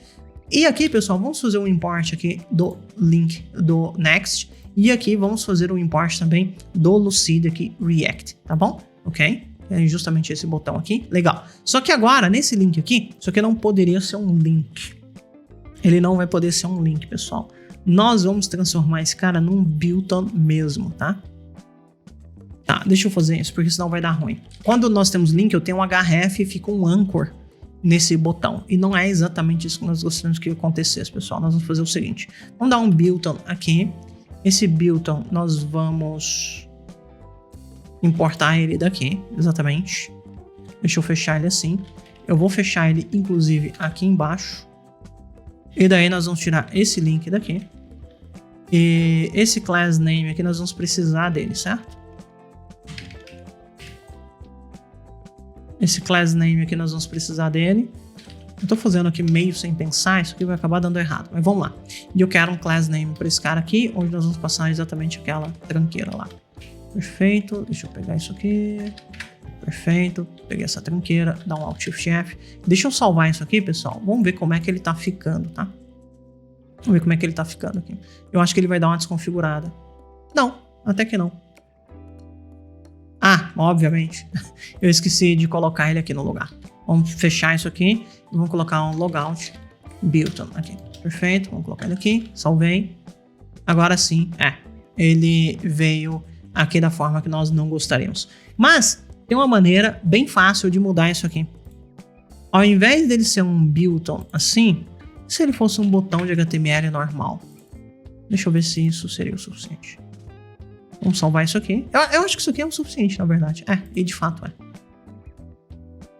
E aqui, pessoal, vamos fazer um import aqui do link do Next. E aqui vamos fazer um import também do Lucid aqui, React, tá bom? Ok? É justamente esse botão aqui, legal. Só que agora, nesse link aqui, isso aqui não poderia ser um link. Ele não vai poder ser um link, pessoal. Nós vamos transformar esse cara num button mesmo, tá? Tá, deixa eu fazer isso, porque senão vai dar ruim. Quando nós temos link, eu tenho um href e fica um anchor nesse botão. E não é exatamente isso que nós gostaríamos que acontecesse, pessoal. Nós vamos fazer o seguinte. Vamos dar um button aqui. Esse button, nós vamos importar ele daqui, exatamente. Deixa eu fechar ele assim. Eu vou fechar ele, inclusive, aqui embaixo. E daí nós vamos tirar esse link daqui. E esse class name aqui nós vamos precisar dele, certo? Esse class name aqui nós vamos precisar dele. Eu tô fazendo aqui meio sem pensar, isso aqui vai acabar dando errado. Mas vamos lá. E eu quero um class name para esse cara aqui, onde nós vamos passar exatamente aquela tranqueira lá. Perfeito, deixa eu pegar isso aqui. Perfeito, peguei essa tranqueira, dá um Alt Shift F. Deixa eu salvar isso aqui, pessoal. Vamos ver como é que ele tá ficando, tá? Vamos ver como é que ele tá ficando aqui. Eu acho que ele vai dar uma desconfigurada. Não, até que não. Ah, obviamente. Eu esqueci de colocar ele aqui no lugar. Vamos fechar isso aqui e vamos colocar um logout button aqui. Perfeito, vamos colocar ele aqui. Salvei. Agora sim, ele veio aqui da forma que nós não gostaríamos. Mas tem uma maneira bem fácil de mudar isso aqui. Ao invés dele ser um button assim, se ele fosse um botão de HTML normal. Deixa eu ver se isso seria o suficiente. Vamos salvar isso aqui. Eu acho que isso aqui é o suficiente, na verdade. E de fato é.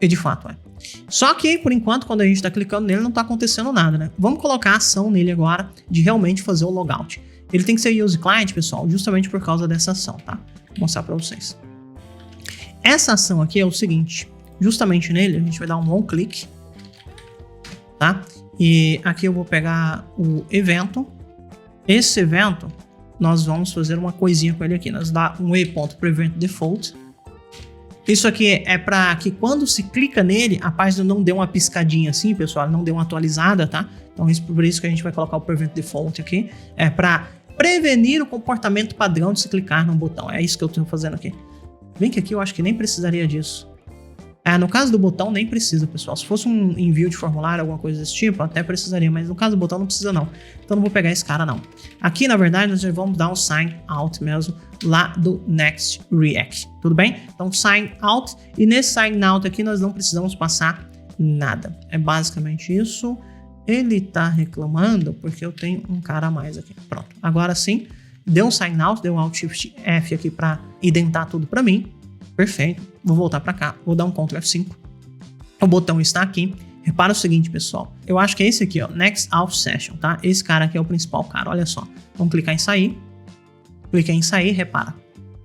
E de fato é. Só que, por enquanto, quando a gente está clicando nele, não está acontecendo nada, né? Vamos colocar a ação nele agora de realmente fazer o logout. Ele tem que ser use client, pessoal, justamente por causa dessa ação, tá? Vou mostrar para vocês. Essa ação aqui é o seguinte, justamente nele a gente vai dar um on click, tá? E aqui eu vou pegar o evento. Esse evento, nós vamos fazer uma coisinha com ele aqui. Nós dá um e.prevent_default. Isso aqui é para que quando se clica nele, a página não dê uma piscadinha assim, pessoal, não dê uma atualizada, tá? Então por isso que a gente vai colocar o prevent default aqui. É para prevenir o comportamento padrão de se clicar no botão. É isso que eu estou fazendo aqui. Bem que aqui eu acho que nem precisaria disso. No caso do botão nem precisa, pessoal. Se fosse um envio de formulário, alguma coisa desse tipo, até precisaria, mas no caso do botão não precisa não. Então não vou pegar esse cara não. Aqui na verdade nós já vamos dar um sign out mesmo lá do Next React, tudo bem? Então sign out, e nesse sign out aqui nós não precisamos passar nada. É basicamente isso. Ele tá reclamando porque eu tenho um cara a mais aqui. Pronto, agora sim, deu um sign out, deu um Alt Shift F aqui para identar tudo para mim. Perfeito, vou voltar para cá, vou dar um Ctrl F5. O botão está aqui. Repara o seguinte, pessoal, eu acho que é esse aqui, ó, Next Auth Session, tá? Esse cara aqui é o principal cara, olha só. Vamos clicar em sair. Cliquei em sair, repara.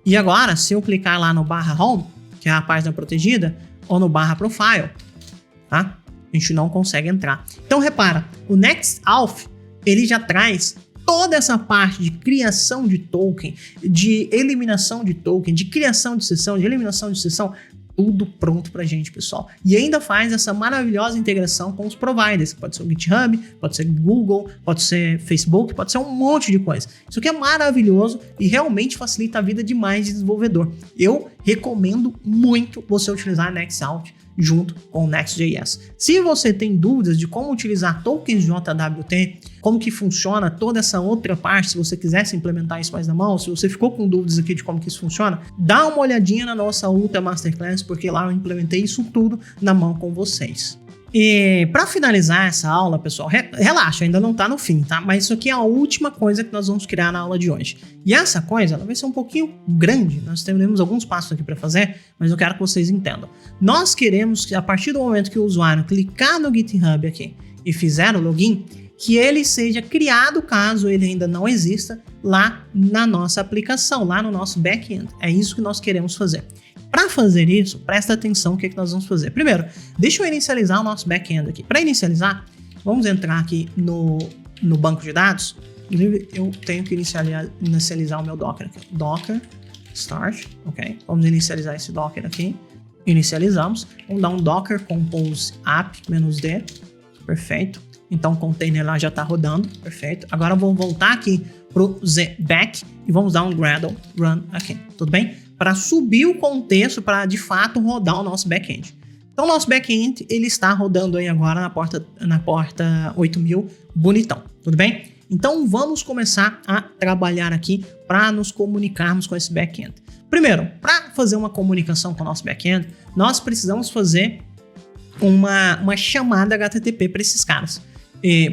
E agora, se eu clicar lá no barra Home, que é a página protegida, ou no barra Profile, tá? A gente não consegue entrar. Então, repara, o Next Auth, ele já traz toda essa parte de criação de token, de eliminação de token, de criação de sessão, de eliminação de sessão, tudo pronto pra gente, pessoal. E ainda faz essa maravilhosa integração com os providers, que pode ser o GitHub, pode ser Google, pode ser Facebook, pode ser um monte de coisa. Isso aqui é maravilhoso e realmente facilita a vida demais de desenvolvedor. Eu recomendo muito você utilizar Nextauth junto com o Next.js. Se você tem dúvidas de como utilizar tokens de JWT, como que funciona toda essa outra parte, se você quisesse implementar isso mais na mão, se você ficou com dúvidas aqui de como que isso funciona, dá uma olhadinha na nossa Ultra Masterclass, porque lá eu implementei isso tudo na mão com vocês. E para finalizar essa aula, pessoal, relaxa, ainda não tá no fim, tá? Mas isso aqui é a última coisa que nós vamos criar na aula de hoje. E essa coisa, ela vai ser um pouquinho grande, nós teremos alguns passos aqui para fazer, mas eu quero que vocês entendam. Nós queremos que a partir do momento que o usuário clicar no GitHub aqui e fizer o login, que ele seja criado, caso ele ainda não exista, lá na nossa aplicação, lá no nosso back-end. É isso que nós queremos fazer. Para fazer isso, presta atenção o que nós vamos fazer. Primeiro, deixa eu inicializar o nosso back-end aqui. Para inicializar, vamos entrar aqui no banco de dados. Inclusive, eu tenho que inicializar o meu Docker aqui. Docker start, ok? Vamos inicializar esse Docker aqui. Inicializamos. Vamos dar um Docker compose app -d. Perfeito. Então o container lá já está rodando. Perfeito. Agora eu vou voltar aqui para o back e vamos dar um Gradle run aqui. Tudo bem? Para subir o contexto para de fato rodar o nosso back-end. Então o nosso back-end ele está rodando aí agora na porta 8000, bonitão, tudo bem? Então vamos começar a trabalhar aqui para nos comunicarmos com esse back-end. Primeiro, para fazer uma comunicação com o nosso back-end, nós precisamos fazer uma chamada HTTP para esses caras.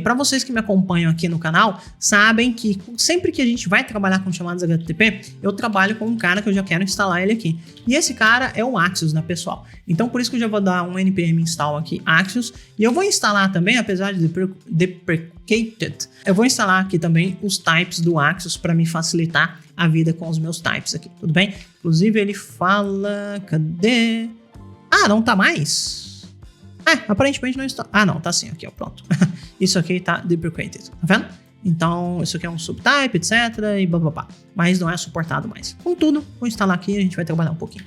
Para vocês que me acompanham aqui no canal, sabem que sempre que a gente vai trabalhar com chamadas HTTP, eu trabalho com um cara que eu já quero instalar ele aqui. E esse cara é o Axios, né, pessoal? Então, por isso que eu já vou dar um npm install aqui, Axios. E eu vou instalar também, apesar de deprecated, eu vou instalar aqui também os types do Axios para me facilitar a vida com os meus types aqui, tudo bem? Inclusive, ele fala... Cadê? Ah, não tá mais? Aparentemente não está... Ah, não, tá sim, aqui, ó, pronto. Isso aqui tá deprecated, tá vendo? Então, isso aqui é um subtype, etc, e blá, mas não é suportado mais. Contudo, vou instalar aqui e a gente vai trabalhar um pouquinho.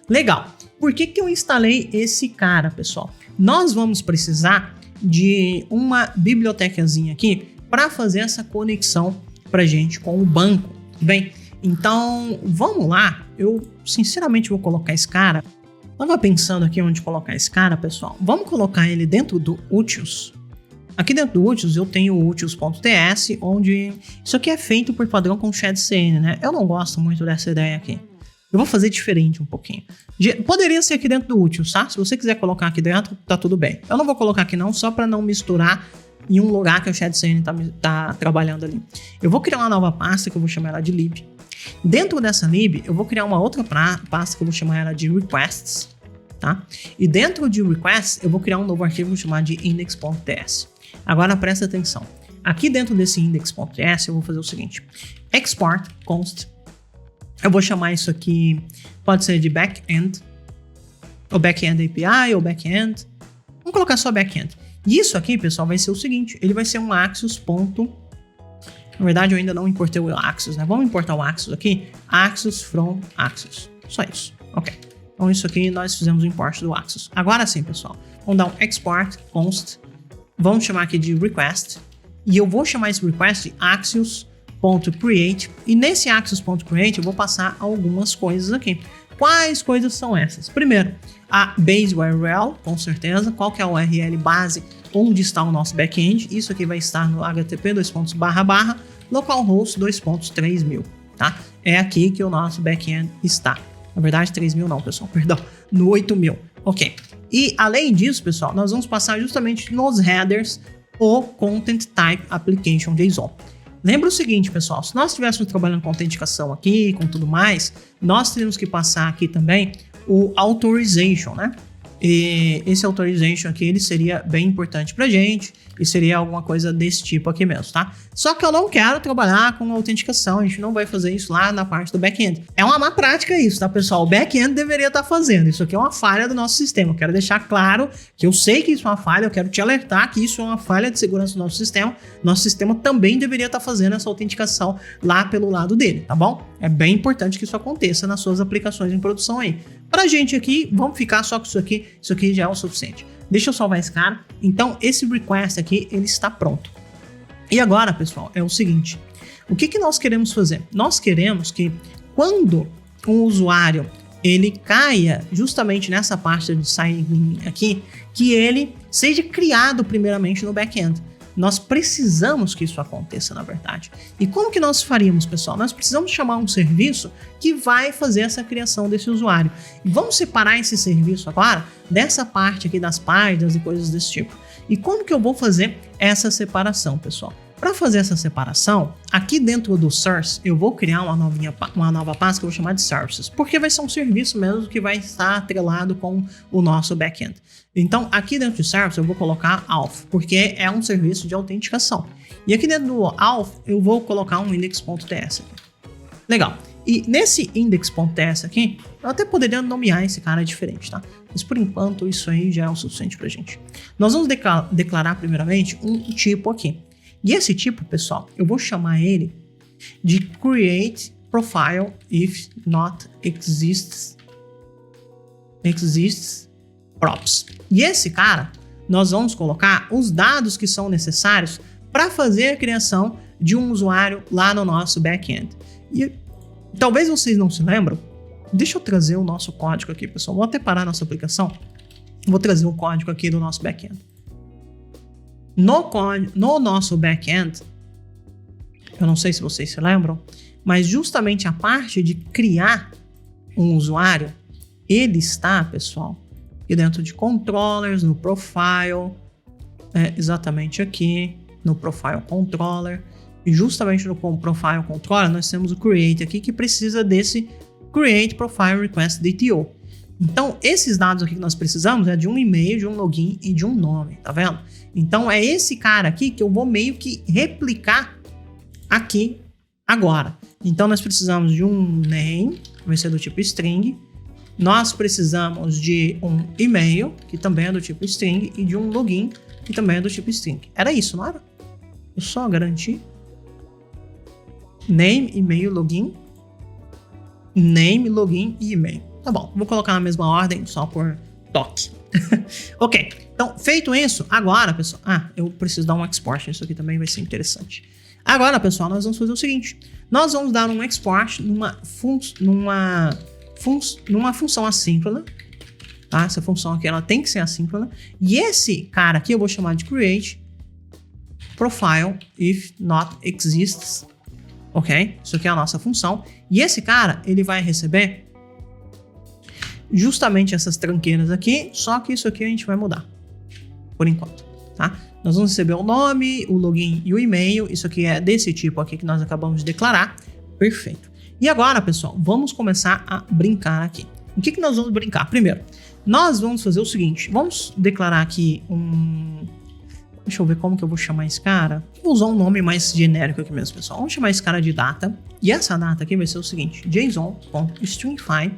Legal. Por que eu instalei esse cara, pessoal? Nós vamos precisar de uma bibliotecazinha aqui para fazer essa conexão pra gente com o banco, tudo bem? Então, vamos lá. Eu, sinceramente, vou colocar esse cara... Tava pensando aqui onde colocar esse cara, pessoal. Vamos colocar ele dentro do Utils. Aqui dentro do Utils eu tenho o utils.ts, onde isso aqui é feito por padrão com ShadCN, né? Eu não gosto muito dessa ideia aqui. Eu vou fazer diferente um pouquinho. Poderia ser aqui dentro do Utils, tá? Se você quiser colocar aqui dentro, tá tudo bem. Eu não vou colocar aqui não, só para não misturar em um lugar que o ShadCN tá trabalhando ali. Eu vou criar uma nova pasta que eu vou chamar ela de lib. Dentro dessa lib, eu vou criar uma outra pasta que eu vou chamar ela de requests, tá? E dentro de requests, eu vou criar um novo arquivo que eu vou chamar de index.ts. Agora presta atenção. Aqui dentro desse index.ts, eu vou fazer o seguinte. Export const. Eu vou chamar isso aqui, pode ser de backend, ou back-end API, ou back-end. Vamos colocar só back-end. E isso aqui, pessoal, vai ser o seguinte, ele vai ser um Axios. Na verdade, eu ainda não importei o Axios, né? Vamos importar o Axios aqui. Axios from Axios. Só isso. Ok. Então, isso aqui nós fizemos o import do Axios. Agora sim, pessoal. Vamos dar um export const. Vamos chamar aqui de request. E eu vou chamar esse request de axios.create. E nesse axios.create eu vou passar algumas coisas aqui. Quais coisas são essas? Primeiro, a base URL, com certeza. Qual que é a URL base onde está o nosso back-end? Isso aqui vai estar no http localhost 2.3000, tá? É aqui que o nosso back-end está. Na verdade, 3.000 não, pessoal, perdão, no 8.000. Ok. E além disso, pessoal, nós vamos passar justamente nos headers o Content Type Application JSON. Lembra o seguinte, pessoal, se nós estivéssemos trabalhando com autenticação aqui, com tudo mais, nós teríamos que passar aqui também o Authorization, né? E esse Authorization aqui, ele seria bem importante pra gente e seria alguma coisa desse tipo aqui mesmo, tá? Só que eu não quero trabalhar com autenticação, a gente não vai fazer isso lá na parte do back-end. É uma má prática isso, tá, pessoal? O back-end deveria estar fazendo, isso aqui é uma falha do nosso sistema. Eu quero deixar claro que eu sei que isso é uma falha, eu quero te alertar que isso é uma falha de segurança do nosso sistema. Nosso sistema também deveria estar fazendo essa autenticação lá pelo lado dele, tá bom? É bem importante que isso aconteça nas suas aplicações em produção aí. Pra gente aqui, vamos ficar só com isso aqui já é o suficiente. Deixa eu salvar esse cara. Então, esse request aqui, ele está pronto. E agora, pessoal, é o seguinte. O que nós queremos fazer? Nós queremos que quando um usuário, ele caia justamente nessa parte de sign in aqui, que ele seja criado primeiramente no back-end. Nós precisamos que isso aconteça, na verdade. E como que nós faríamos, pessoal? Nós precisamos chamar um serviço que vai fazer essa criação desse usuário. E vamos separar esse serviço agora dessa parte aqui das páginas e coisas desse tipo. E como que eu vou fazer essa separação, pessoal? Para fazer essa separação, aqui dentro do source, eu vou criar uma nova pasta que eu vou chamar de services, porque vai ser um serviço mesmo que vai estar atrelado com o nosso back-end. Então, aqui dentro de service, eu vou colocar auth, porque é um serviço de autenticação. E aqui dentro do auth, eu vou colocar um index.ts. Legal. E nesse index.ts aqui, eu até poderia nomear esse cara diferente, tá? Mas por enquanto, isso aí já é o suficiente pra gente. Nós vamos declarar primeiramente um tipo aqui. E esse tipo, pessoal, eu vou chamar ele de create profile if not exists props. E esse cara, nós vamos colocar os dados que são necessários para fazer a criação de um usuário lá no nosso back-end. E talvez vocês não se lembram. Deixa eu trazer o nosso código aqui, pessoal. Vou até parar a nossa aplicação. Vou trazer o código aqui do nosso back-end. No nosso back-end, eu não sei se vocês se lembram, mas justamente a parte de criar um usuário, ele está, pessoal, aqui dentro de controllers, no profile, exatamente aqui, no profile controller, e justamente no profile controller nós temos o create aqui, que precisa desse create profile request DTO. Então, esses dados aqui que nós precisamos é de um e-mail, de um login e de um nome, tá vendo? Então, é esse cara aqui que eu vou meio que replicar aqui agora. Então, nós precisamos de um name, que vai ser do tipo string. Nós precisamos de um e-mail, que também é do tipo string, e de um login, que também é do tipo string. Era isso, não era? Eu só garanti. Name, e-mail, login. Name, login e e-mail. Tá bom, vou colocar na mesma ordem, só por toque. Ok, então, feito isso, agora, pessoal... eu preciso dar um export, isso aqui também vai ser interessante. Agora, pessoal, nós vamos fazer o seguinte. Nós vamos dar um export numa função assíncrona. Tá? Essa função aqui, ela tem que ser assíncrona. E esse cara aqui eu vou chamar de create profile if not exists. Ok? Isso aqui é a nossa função. E esse cara, ele vai receber justamente essas tranqueiras aqui, só que isso aqui a gente vai mudar, por enquanto, tá? Nós vamos receber o nome, o login e o e-mail, isso aqui é desse tipo aqui que nós acabamos de declarar, perfeito. E agora, pessoal, vamos começar a brincar aqui. O que nós vamos brincar? Primeiro, nós vamos fazer o seguinte, vamos declarar aqui deixa eu ver como que eu vou chamar esse cara. Vou usar um nome mais genérico aqui mesmo, pessoal. Vamos chamar esse cara de data, e essa data aqui vai ser o seguinte, json.stringify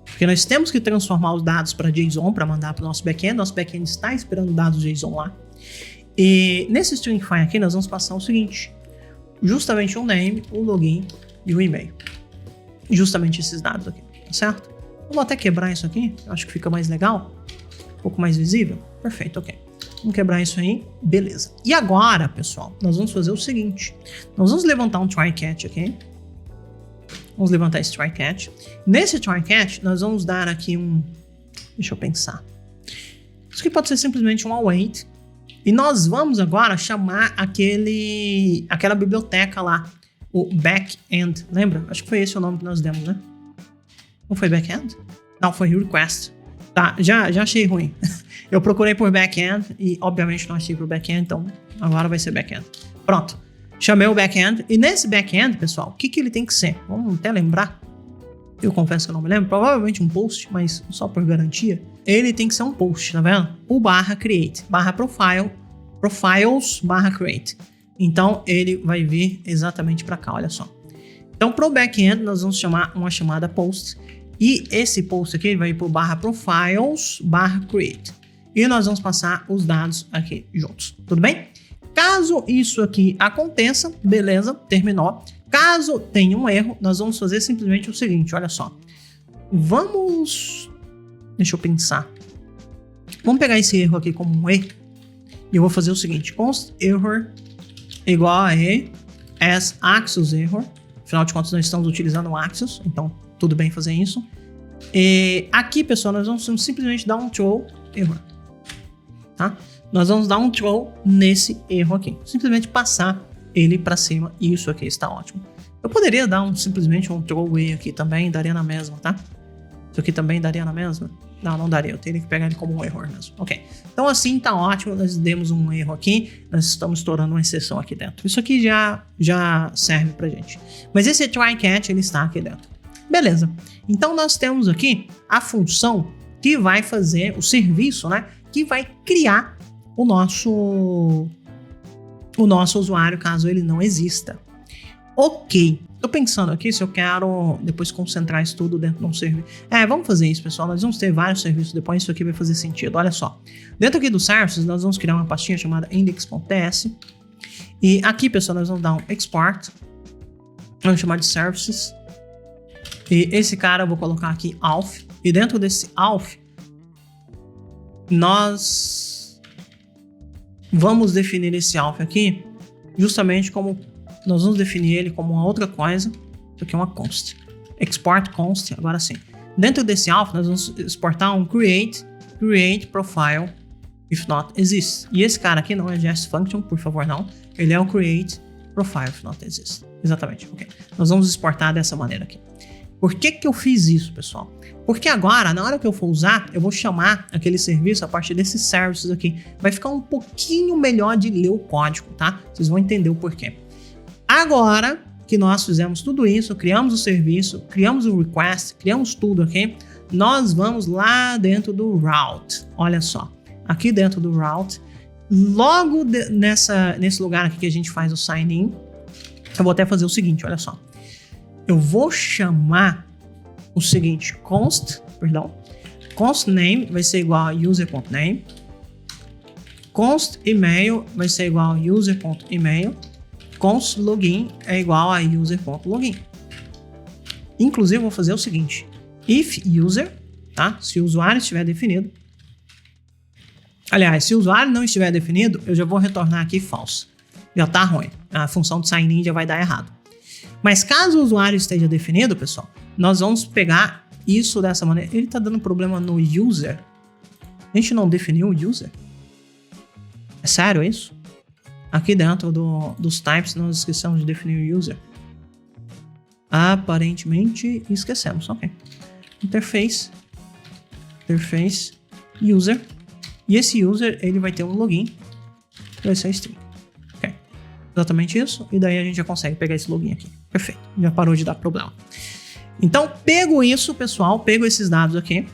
Porque nós temos que transformar os dados para JSON para mandar para o nosso back-end. Nosso back-end está esperando dados JSON lá. E nesse stringify aqui nós vamos passar o seguinte. Justamente o name, o login e o e-mail. Justamente esses dados aqui, tá certo? Vou até quebrar isso aqui, acho que fica mais legal. Um pouco mais visível. Perfeito, ok. Vamos quebrar isso aí, beleza. E agora, pessoal, nós vamos fazer o seguinte. Nós vamos levantar um try catch aqui. Vamos levantar esse try catch. Nesse try catch, nós vamos dar aqui um... Deixa eu pensar. Isso aqui pode ser simplesmente um await. E nós vamos agora chamar aquela biblioteca lá, o backend. Lembra? Acho que foi esse o nome que nós demos, né? Não foi backend? Não, foi request. Tá, já achei ruim. Eu procurei por backend e obviamente não achei por backend, então agora vai ser backend. Pronto. Chamei o backend. E nesse backend, pessoal, o que ele tem que ser? Vamos até lembrar. Eu confesso que eu não me lembro. Provavelmente um post, mas só por garantia. Ele tem que ser um post, tá vendo? O /create, /profile, profiles, /create. Então, ele vai vir exatamente para cá, olha só. Então, pro backend, nós vamos chamar uma chamada post. E esse post aqui vai ir pro /profiles, /create. E nós vamos passar os dados aqui juntos, tudo bem? Caso isso aqui aconteça, beleza, terminou. Caso tenha um erro, nós vamos fazer simplesmente o seguinte, olha só. Deixa eu pensar. Vamos pegar esse erro aqui como um E. E eu vou fazer o seguinte, const error igual a E as Axios error. Afinal de contas, nós estamos utilizando o Axios, então tudo bem fazer isso. E aqui, pessoal, nós vamos simplesmente dar um throw error. Tá? Nós vamos dar um throw nesse erro aqui. Simplesmente passar ele para cima e isso aqui está ótimo. Eu poderia dar simplesmente um throw away aqui também, daria na mesma, tá? Isso aqui também daria na mesma? Não daria, eu teria que pegar ele como um erro mesmo. Ok, então assim tá ótimo, nós demos um erro aqui, nós estamos estourando uma exceção aqui dentro. Isso aqui já serve pra gente. Mas esse try catch, ele está aqui dentro. Beleza, então nós temos aqui a função que vai fazer o serviço, né? Que vai criar o nosso usuário, caso ele não exista. Ok, tô pensando aqui se eu quero depois concentrar isso tudo dentro de um serviço. Vamos fazer isso, pessoal. Nós vamos ter vários serviços depois, isso aqui vai fazer sentido. Olha só, dentro aqui do services, nós vamos criar uma pastinha chamada index.ts. E aqui, pessoal, nós vamos dar um export. Vamos chamar de services. E esse cara eu vou colocar aqui auth. E dentro desse auth, nós vamos definir esse auth aqui justamente como nós vamos definir ele como uma outra coisa. Isso aqui é uma const. Export const, agora sim. Dentro desse auth, nós vamos exportar um create profile if not exists. E esse cara aqui não é JS function, por favor, não. Ele é o create profile if not exists. Exatamente, ok. Nós vamos exportar dessa maneira aqui. Por que eu fiz isso, pessoal? Porque agora, na hora que eu for usar, eu vou chamar aquele serviço a partir desses services aqui. Vai ficar um pouquinho melhor de ler o código, tá? Vocês vão entender o porquê. Agora que nós fizemos tudo isso, criamos o serviço, criamos o request, criamos tudo aqui, nós vamos lá dentro do route. Olha só, aqui dentro do route, logo nesse lugar aqui que a gente faz o sign in, eu vou até fazer o seguinte, olha só. Eu vou chamar o seguinte, const name vai ser igual a user.name, const email vai ser igual a user.email, const login é igual a user.login. Inclusive, eu vou fazer o seguinte, if user, tá? Se o usuário estiver definido, aliás, se o usuário não estiver definido, eu já vou retornar aqui false. Já tá ruim, a função de sign in já vai dar errado. Mas caso o usuário esteja definido, pessoal, nós vamos pegar isso dessa maneira. Ele tá dando problema no user. A gente não definiu o user? É sério isso? Aqui dentro dos types nós esquecemos de definir o user. Aparentemente esquecemos, ok. Interface user. E esse user ele vai ter um login. Vai ser string. Ok. Exatamente isso. E daí a gente já consegue pegar esse login aqui. Perfeito. Já parou de dar problema. Então, pego isso, pessoal. Pego esses dados aqui.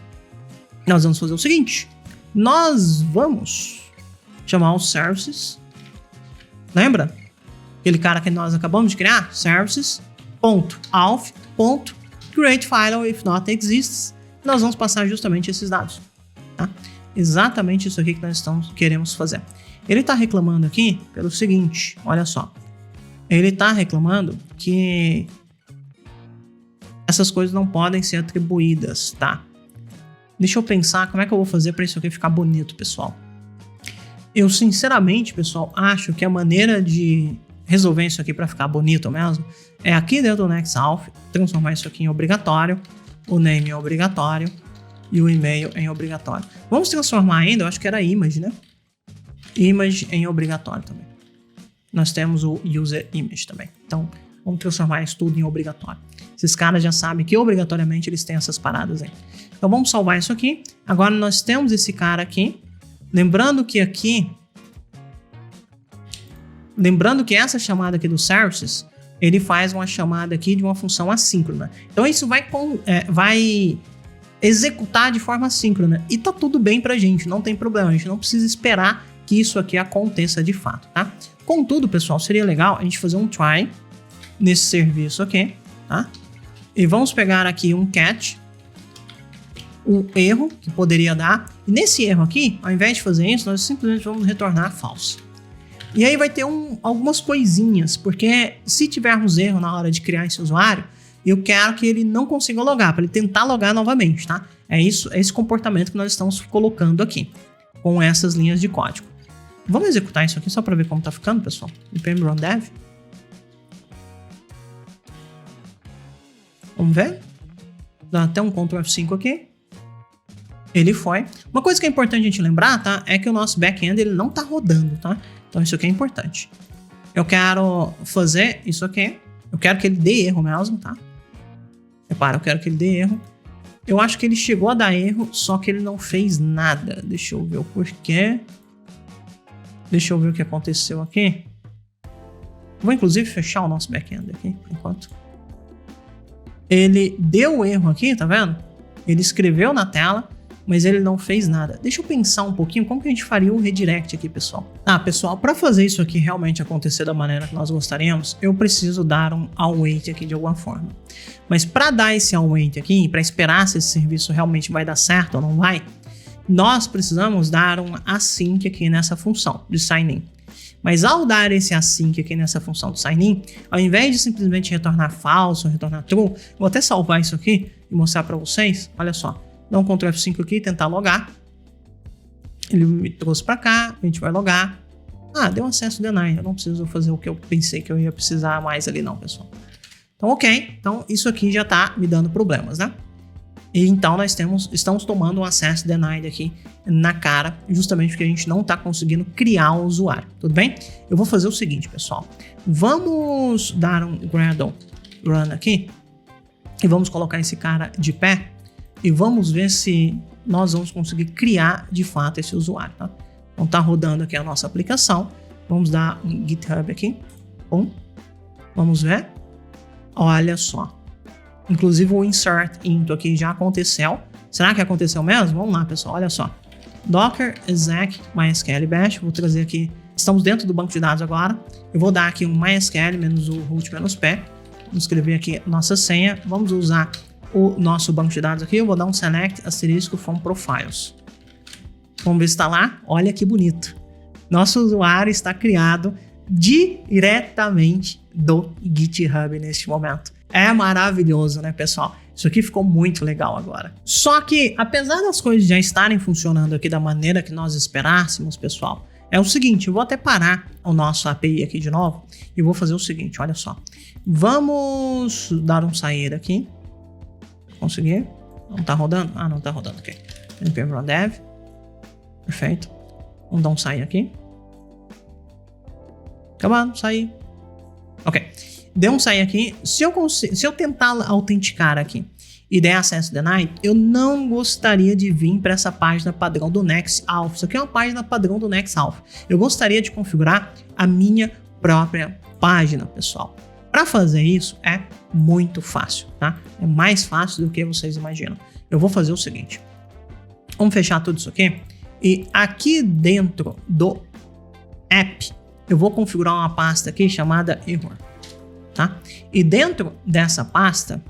Nós vamos fazer o seguinte. Nós vamos chamar os services. Lembra? Aquele cara que nós acabamos de criar? Services.auth.createFile if not exists. nós vamos passar justamente esses dados, tá? Exatamente isso aqui que nós queremos fazer. Ele está reclamando aqui pelo seguinte, olha só. Ele está reclamando que essas coisas não podem ser atribuídas, tá? Deixa eu pensar como é que eu vou fazer para isso aqui ficar bonito, pessoal. Eu, sinceramente, pessoal, acho que a maneira de resolver isso aqui para ficar bonito mesmo é aqui dentro do NextAuth, transformar isso aqui em obrigatório, o name em obrigatório e o e-mail em obrigatório. Vamos transformar ainda, eu acho que era image, né? Image em obrigatório também. Nós temos o user image também. Então, vamos transformar isso tudo em obrigatório. Esses caras já sabem que obrigatoriamente eles têm essas paradas aí. Então, vamos salvar isso aqui. Agora, nós temos esse cara aqui. Lembrando que essa chamada aqui do services, ele faz uma chamada aqui de uma função assíncrona. Então, isso vai executar de forma assíncrona. E tá tudo bem pra gente, não tem problema. A gente não precisa esperar que isso aqui aconteça de fato, tá? Contudo, pessoal, seria legal a gente fazer um try nesse serviço aqui, tá? E vamos pegar aqui um catch, um erro que poderia dar. E nesse erro aqui, ao invés de fazer isso, nós simplesmente vamos retornar false. E aí vai ter algumas coisinhas, porque se tivermos erro na hora de criar esse usuário, eu quero que ele não consiga logar, para ele tentar logar novamente, tá? É esse comportamento que nós estamos colocando aqui, com essas linhas de código. Vamos executar isso aqui só para ver como tá ficando, pessoal. npm run dev. Vamos ver. Dá até um Ctrl F5 aqui. Ele foi. Uma coisa que é importante a gente lembrar, tá? É que o nosso back-end ele não tá rodando, tá? Então isso aqui é importante. Eu quero fazer isso aqui. Eu quero que ele dê erro mesmo, tá? Repara, eu quero que ele dê erro. Eu acho que ele chegou a dar erro, só que ele não fez nada. Deixa eu ver o porquê. Deixa eu ver o que aconteceu aqui. Vou inclusive fechar o nosso back-end aqui, por enquanto. Ele deu erro aqui, tá vendo? Ele escreveu na tela, mas ele não fez nada. Deixa eu pensar um pouquinho como que a gente faria o redirect aqui, pessoal. Pessoal, para fazer isso aqui realmente acontecer da maneira que nós gostaríamos, eu preciso dar um await aqui de alguma forma. Mas para dar esse await aqui, para esperar se esse serviço realmente vai dar certo ou não vai, nós precisamos dar um async aqui nessa função de sign-in. Mas ao dar esse async aqui nessa função do sign-in, ao invés de simplesmente retornar falso, retornar true, vou até salvar isso aqui e mostrar para vocês. Olha só, dá um Ctrl F5 aqui e tentar logar. Ele me trouxe para cá, a gente vai logar. Deu acesso deny, eu não preciso fazer o que eu pensei que eu ia precisar mais ali não, pessoal. Então, ok, então isso aqui já está me dando problemas, né? E então nós estamos tomando um acesso denied aqui na cara, justamente porque a gente não está conseguindo criar o usuário, tudo bem? Eu vou fazer o seguinte, pessoal. Vamos dar um Gradle run aqui e vamos colocar esse cara de pé e vamos ver se nós vamos conseguir criar de fato esse usuário, tá? Então tá rodando aqui a nossa aplicação. Vamos dar um GitHub aqui. Bom, vamos ver. Olha só. Inclusive o insert into aqui já aconteceu. Será que aconteceu mesmo? Vamos lá, pessoal, olha só. Docker exec mysql bash. Vou trazer aqui. Estamos dentro do banco de dados agora. Eu vou dar aqui um mysql menos o root menos p. Vamos escrever aqui nossa senha. Vamos usar o nosso banco de dados aqui. Eu vou dar um select asterisco from profiles. Vamos ver se está lá. Olha que bonito. Nosso usuário está criado diretamente do GitHub neste momento. É maravilhoso, né, pessoal? Isso aqui ficou muito legal agora. Só que, apesar das coisas já estarem funcionando aqui da maneira que nós esperássemos, pessoal, é o seguinte, eu vou até parar o nosso API aqui de novo e vou fazer o seguinte, olha só. Vamos dar um sair aqui. Conseguir? Não tá rodando? Não tá rodando, ok. npm run dev. Perfeito. Vamos dar um sair aqui. Acabando, sair. Ok. Deu um sair aqui. Se eu tentar autenticar aqui e der acesso denied, eu não gostaria de vir para essa página padrão do NextAuth. Isso aqui é uma página padrão do NextAuth. Eu gostaria de configurar a minha própria página, pessoal. Para fazer isso é muito fácil, tá? É mais fácil do que vocês imaginam. Eu vou fazer o seguinte. Vamos fechar tudo isso aqui. E aqui dentro do app, eu vou configurar uma pasta aqui chamada error. Tá? E dentro dessa pasta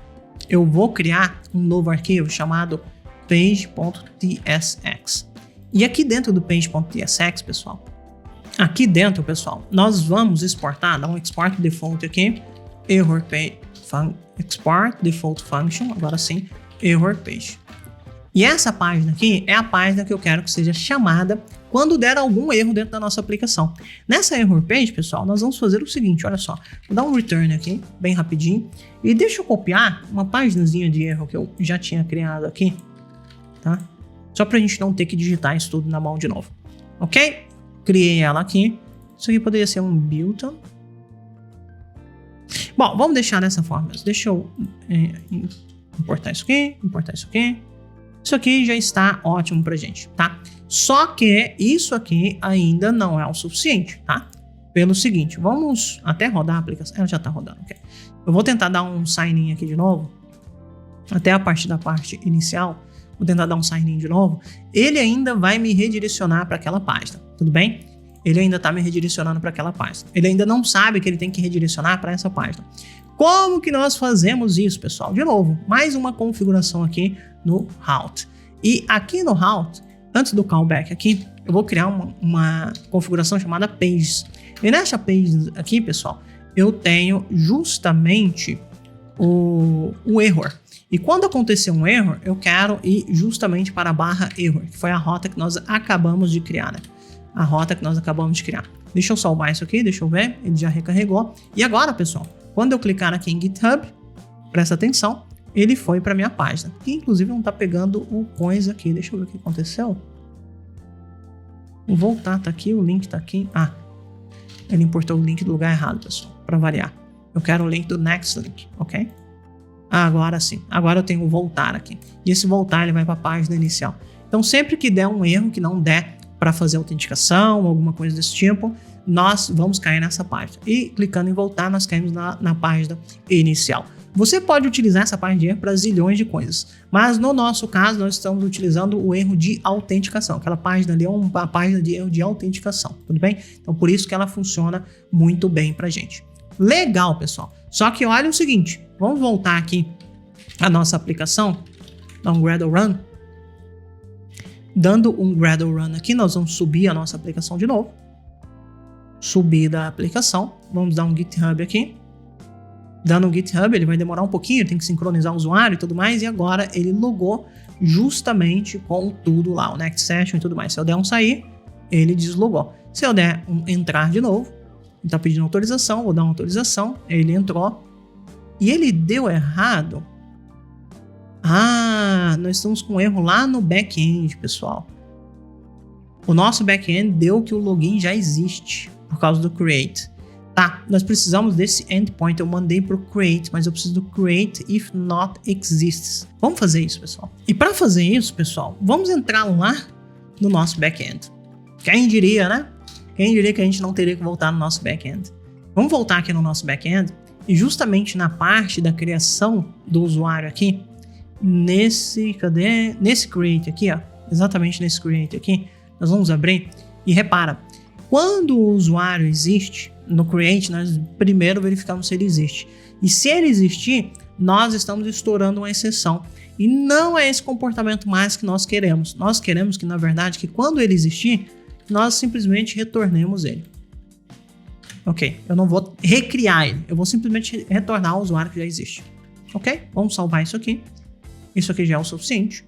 eu vou criar um novo arquivo chamado page.tsx. E aqui dentro do page.tsx, pessoal, nós vamos exportar, dar um export default aqui, error page, export default function, agora sim, error page. E essa página aqui é a página que eu quero que seja chamada quando der algum erro dentro da nossa aplicação. Nessa error page, pessoal, nós vamos fazer o seguinte, olha só, vou dar um return aqui, bem rapidinho, e deixa eu copiar uma paginazinha de erro que eu já tinha criado aqui, tá? Só pra gente não ter que digitar isso tudo na mão de novo, ok? Criei ela aqui, isso aqui poderia ser um Build. Bom, vamos deixar dessa forma mesmo. Deixa eu importar isso aqui, importar isso aqui. Isso aqui já está ótimo pra gente, tá? Só que isso aqui ainda não é o suficiente, tá? Pelo seguinte, vamos até rodar a aplicação. Ela já tá rodando, ok? Eu vou tentar dar um sign in aqui de novo. Até a partir da parte inicial. Vou tentar dar um sign in de novo. Ele ainda vai me redirecionar para aquela página, tudo bem? Ele ainda tá me redirecionando para aquela página. Ele ainda não sabe que ele tem que redirecionar para essa página. Como que nós fazemos isso, pessoal? De novo, mais uma configuração aqui no route. E aqui no route, antes do callback aqui, eu vou criar uma configuração chamada pages. E nessa pages aqui, pessoal, eu tenho justamente o error. E quando acontecer um erro, eu quero ir justamente para a barra error, que foi a rota que nós acabamos de criar, né? A rota que nós acabamos de criar. Deixa eu salvar isso aqui, deixa eu ver, ele já recarregou. E agora, pessoal, quando eu clicar aqui em GitHub, presta atenção, ele foi para minha página. Que inclusive não está pegando o coisa aqui. Deixa eu ver o que aconteceu. Vou voltar, tá aqui, o link tá aqui. Ah, ele importou o link do lugar errado, pessoal, para variar. Eu quero o link do next link, ok? Agora sim, agora eu tenho o voltar aqui. E esse voltar ele vai para a página inicial. Então sempre que der um erro, que não der para fazer autenticação, alguma coisa desse tipo, nós vamos cair nessa página. E clicando em voltar, nós caímos na página inicial. Você pode utilizar essa página de erro para zilhões de coisas, mas no nosso caso nós estamos utilizando o erro de autenticação. Aquela página ali é uma página de erro de autenticação, tudo bem? Então por isso que ela funciona muito bem pra gente. Legal, pessoal. Só que olha o seguinte, vamos voltar aqui a nossa aplicação, dar um Gradle Run. Dando um Gradle Run aqui, nós vamos subir a nossa aplicação de novo. Subir da aplicação, vamos dar um GitHub aqui. Dando um GitHub, ele vai demorar um pouquinho, tem que sincronizar o usuário e tudo mais, e agora ele logou justamente com tudo lá, o Next Session e tudo mais. Se eu der um sair, ele deslogou. Se eu der um entrar de novo, ele está pedindo autorização, vou dar uma autorização, ele entrou, e ele deu errado. Ah, nós estamos com um erro lá no back-end, pessoal. O nosso back-end deu que o login já existe, por causa do create. Tá, nós precisamos desse endpoint, eu mandei para o create, mas eu preciso do create if not exists. Vamos fazer isso, pessoal. E para fazer isso, pessoal, vamos entrar lá no nosso back-end. Quem diria, né? Quem diria que a gente não teria que voltar no nosso back-end? Vamos voltar aqui no nosso back-end e justamente na parte da criação do usuário aqui, nesse create aqui, ó, exatamente nesse create aqui, nós vamos abrir e repara, quando o usuário existe, no create nós primeiro verificamos se ele existe. E se ele existir, nós estamos estourando uma exceção. E não é esse comportamento mais que nós queremos. Nós queremos que, na verdade, que quando ele existir, nós simplesmente retornemos ele. Ok, eu não vou recriar ele, eu vou simplesmente retornar ao usuário que já existe. Ok, vamos salvar isso aqui. Isso aqui já é o suficiente.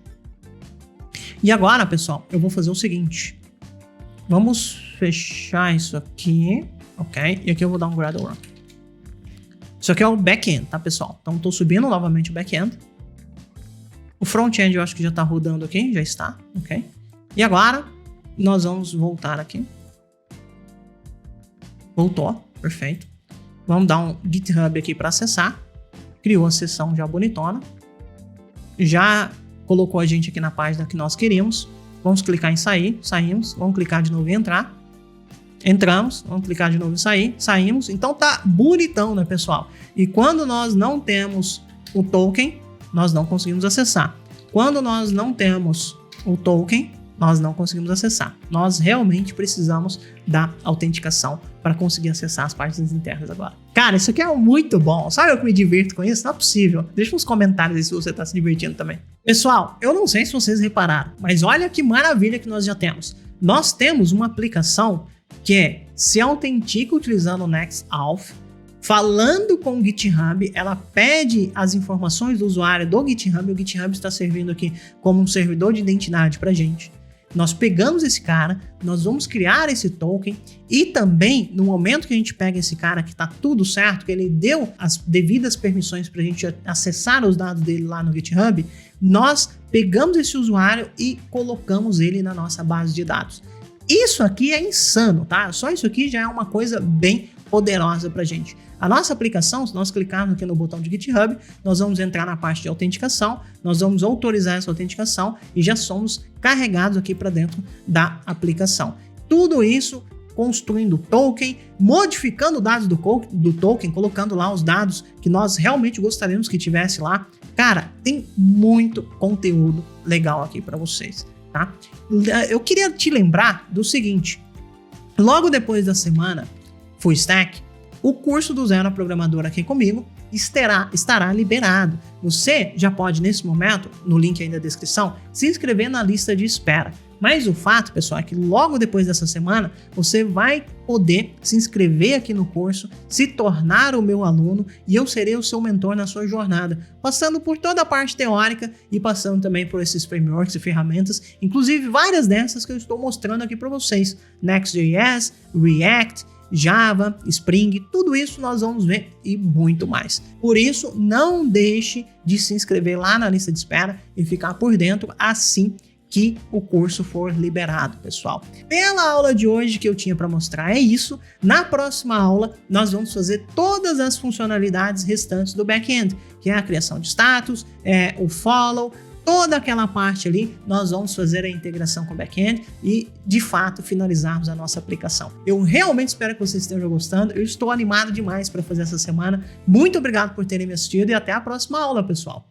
E agora, pessoal, eu vou fazer o seguinte. Vamos fechar isso aqui. Ok, e aqui eu vou dar um Gradle Run. Isso aqui é o back-end, tá, pessoal? Então estou subindo novamente o back-end. O front-end eu acho que já está rodando aqui, já está, ok? E agora nós vamos voltar aqui. Voltou, perfeito. Vamos dar um GitHub aqui para acessar. Criou a sessão já bonitona. Já colocou a gente aqui na página que nós queríamos. Vamos clicar em sair, saímos. Vamos clicar de novo em entrar. Entramos, vamos clicar de novo em sair, saímos. Então tá bonitão, né, pessoal? E quando nós não temos o token, nós não conseguimos acessar. Quando nós não temos o token, nós não conseguimos acessar. Nós realmente precisamos da autenticação para conseguir acessar as páginas internas agora. Cara, isso aqui é muito bom. Sabe eu que me divirto com isso? Não é possível. Deixa uns comentários aí se você está se divertindo também. Pessoal, eu não sei se vocês repararam, mas olha que maravilha que nós já temos. Nós temos uma aplicação que se autentica utilizando o NextAuth. Falando com o GitHub, ela pede as informações do usuário do GitHub. O GitHub está servindo aqui como um servidor de identidade para a gente. Nós pegamos esse cara, nós vamos criar esse token e também, no momento que a gente pega esse cara que está tudo certo, que ele deu as devidas permissões para a gente acessar os dados dele lá no GitHub, nós pegamos esse usuário e colocamos ele na nossa base de dados. Isso aqui é insano, tá? Só isso aqui já é uma coisa bem poderosa pra gente. A nossa aplicação, se nós clicarmos aqui no botão de GitHub, nós vamos entrar na parte de autenticação, nós vamos autorizar essa autenticação e já somos carregados aqui para dentro da aplicação. Tudo isso construindo token, modificando dados do token, colocando lá os dados que nós realmente gostaríamos que tivesse lá. Cara, tem muito conteúdo legal aqui para vocês, tá? Eu queria te lembrar do seguinte: logo depois da semana Full Stack, o curso do Zero a Programador aqui comigo estará liberado. Você já pode, nesse momento, no link aí da descrição, se inscrever na lista de espera. Mas o fato, pessoal, é que logo depois dessa semana, você vai poder se inscrever aqui no curso, se tornar o meu aluno e eu serei o seu mentor na sua jornada, passando por toda a parte teórica e passando também por esses frameworks e ferramentas, inclusive várias dessas que eu estou mostrando aqui para vocês. Next.js, React, Java, Spring, tudo isso nós vamos ver e muito mais. Por isso, não deixe de se inscrever lá na lista de espera e ficar por dentro assim que o curso for liberado, pessoal. Pela aula de hoje que eu tinha para mostrar é isso. Na próxima aula, nós vamos fazer todas as funcionalidades restantes do back-end, que é a criação de status, o follow, toda aquela parte ali, nós vamos fazer a integração com o back-end e, de fato, finalizarmos a nossa aplicação. Eu realmente espero que vocês estejam gostando. Eu estou animado demais para fazer essa semana. Muito obrigado por terem me assistido e até a próxima aula, pessoal.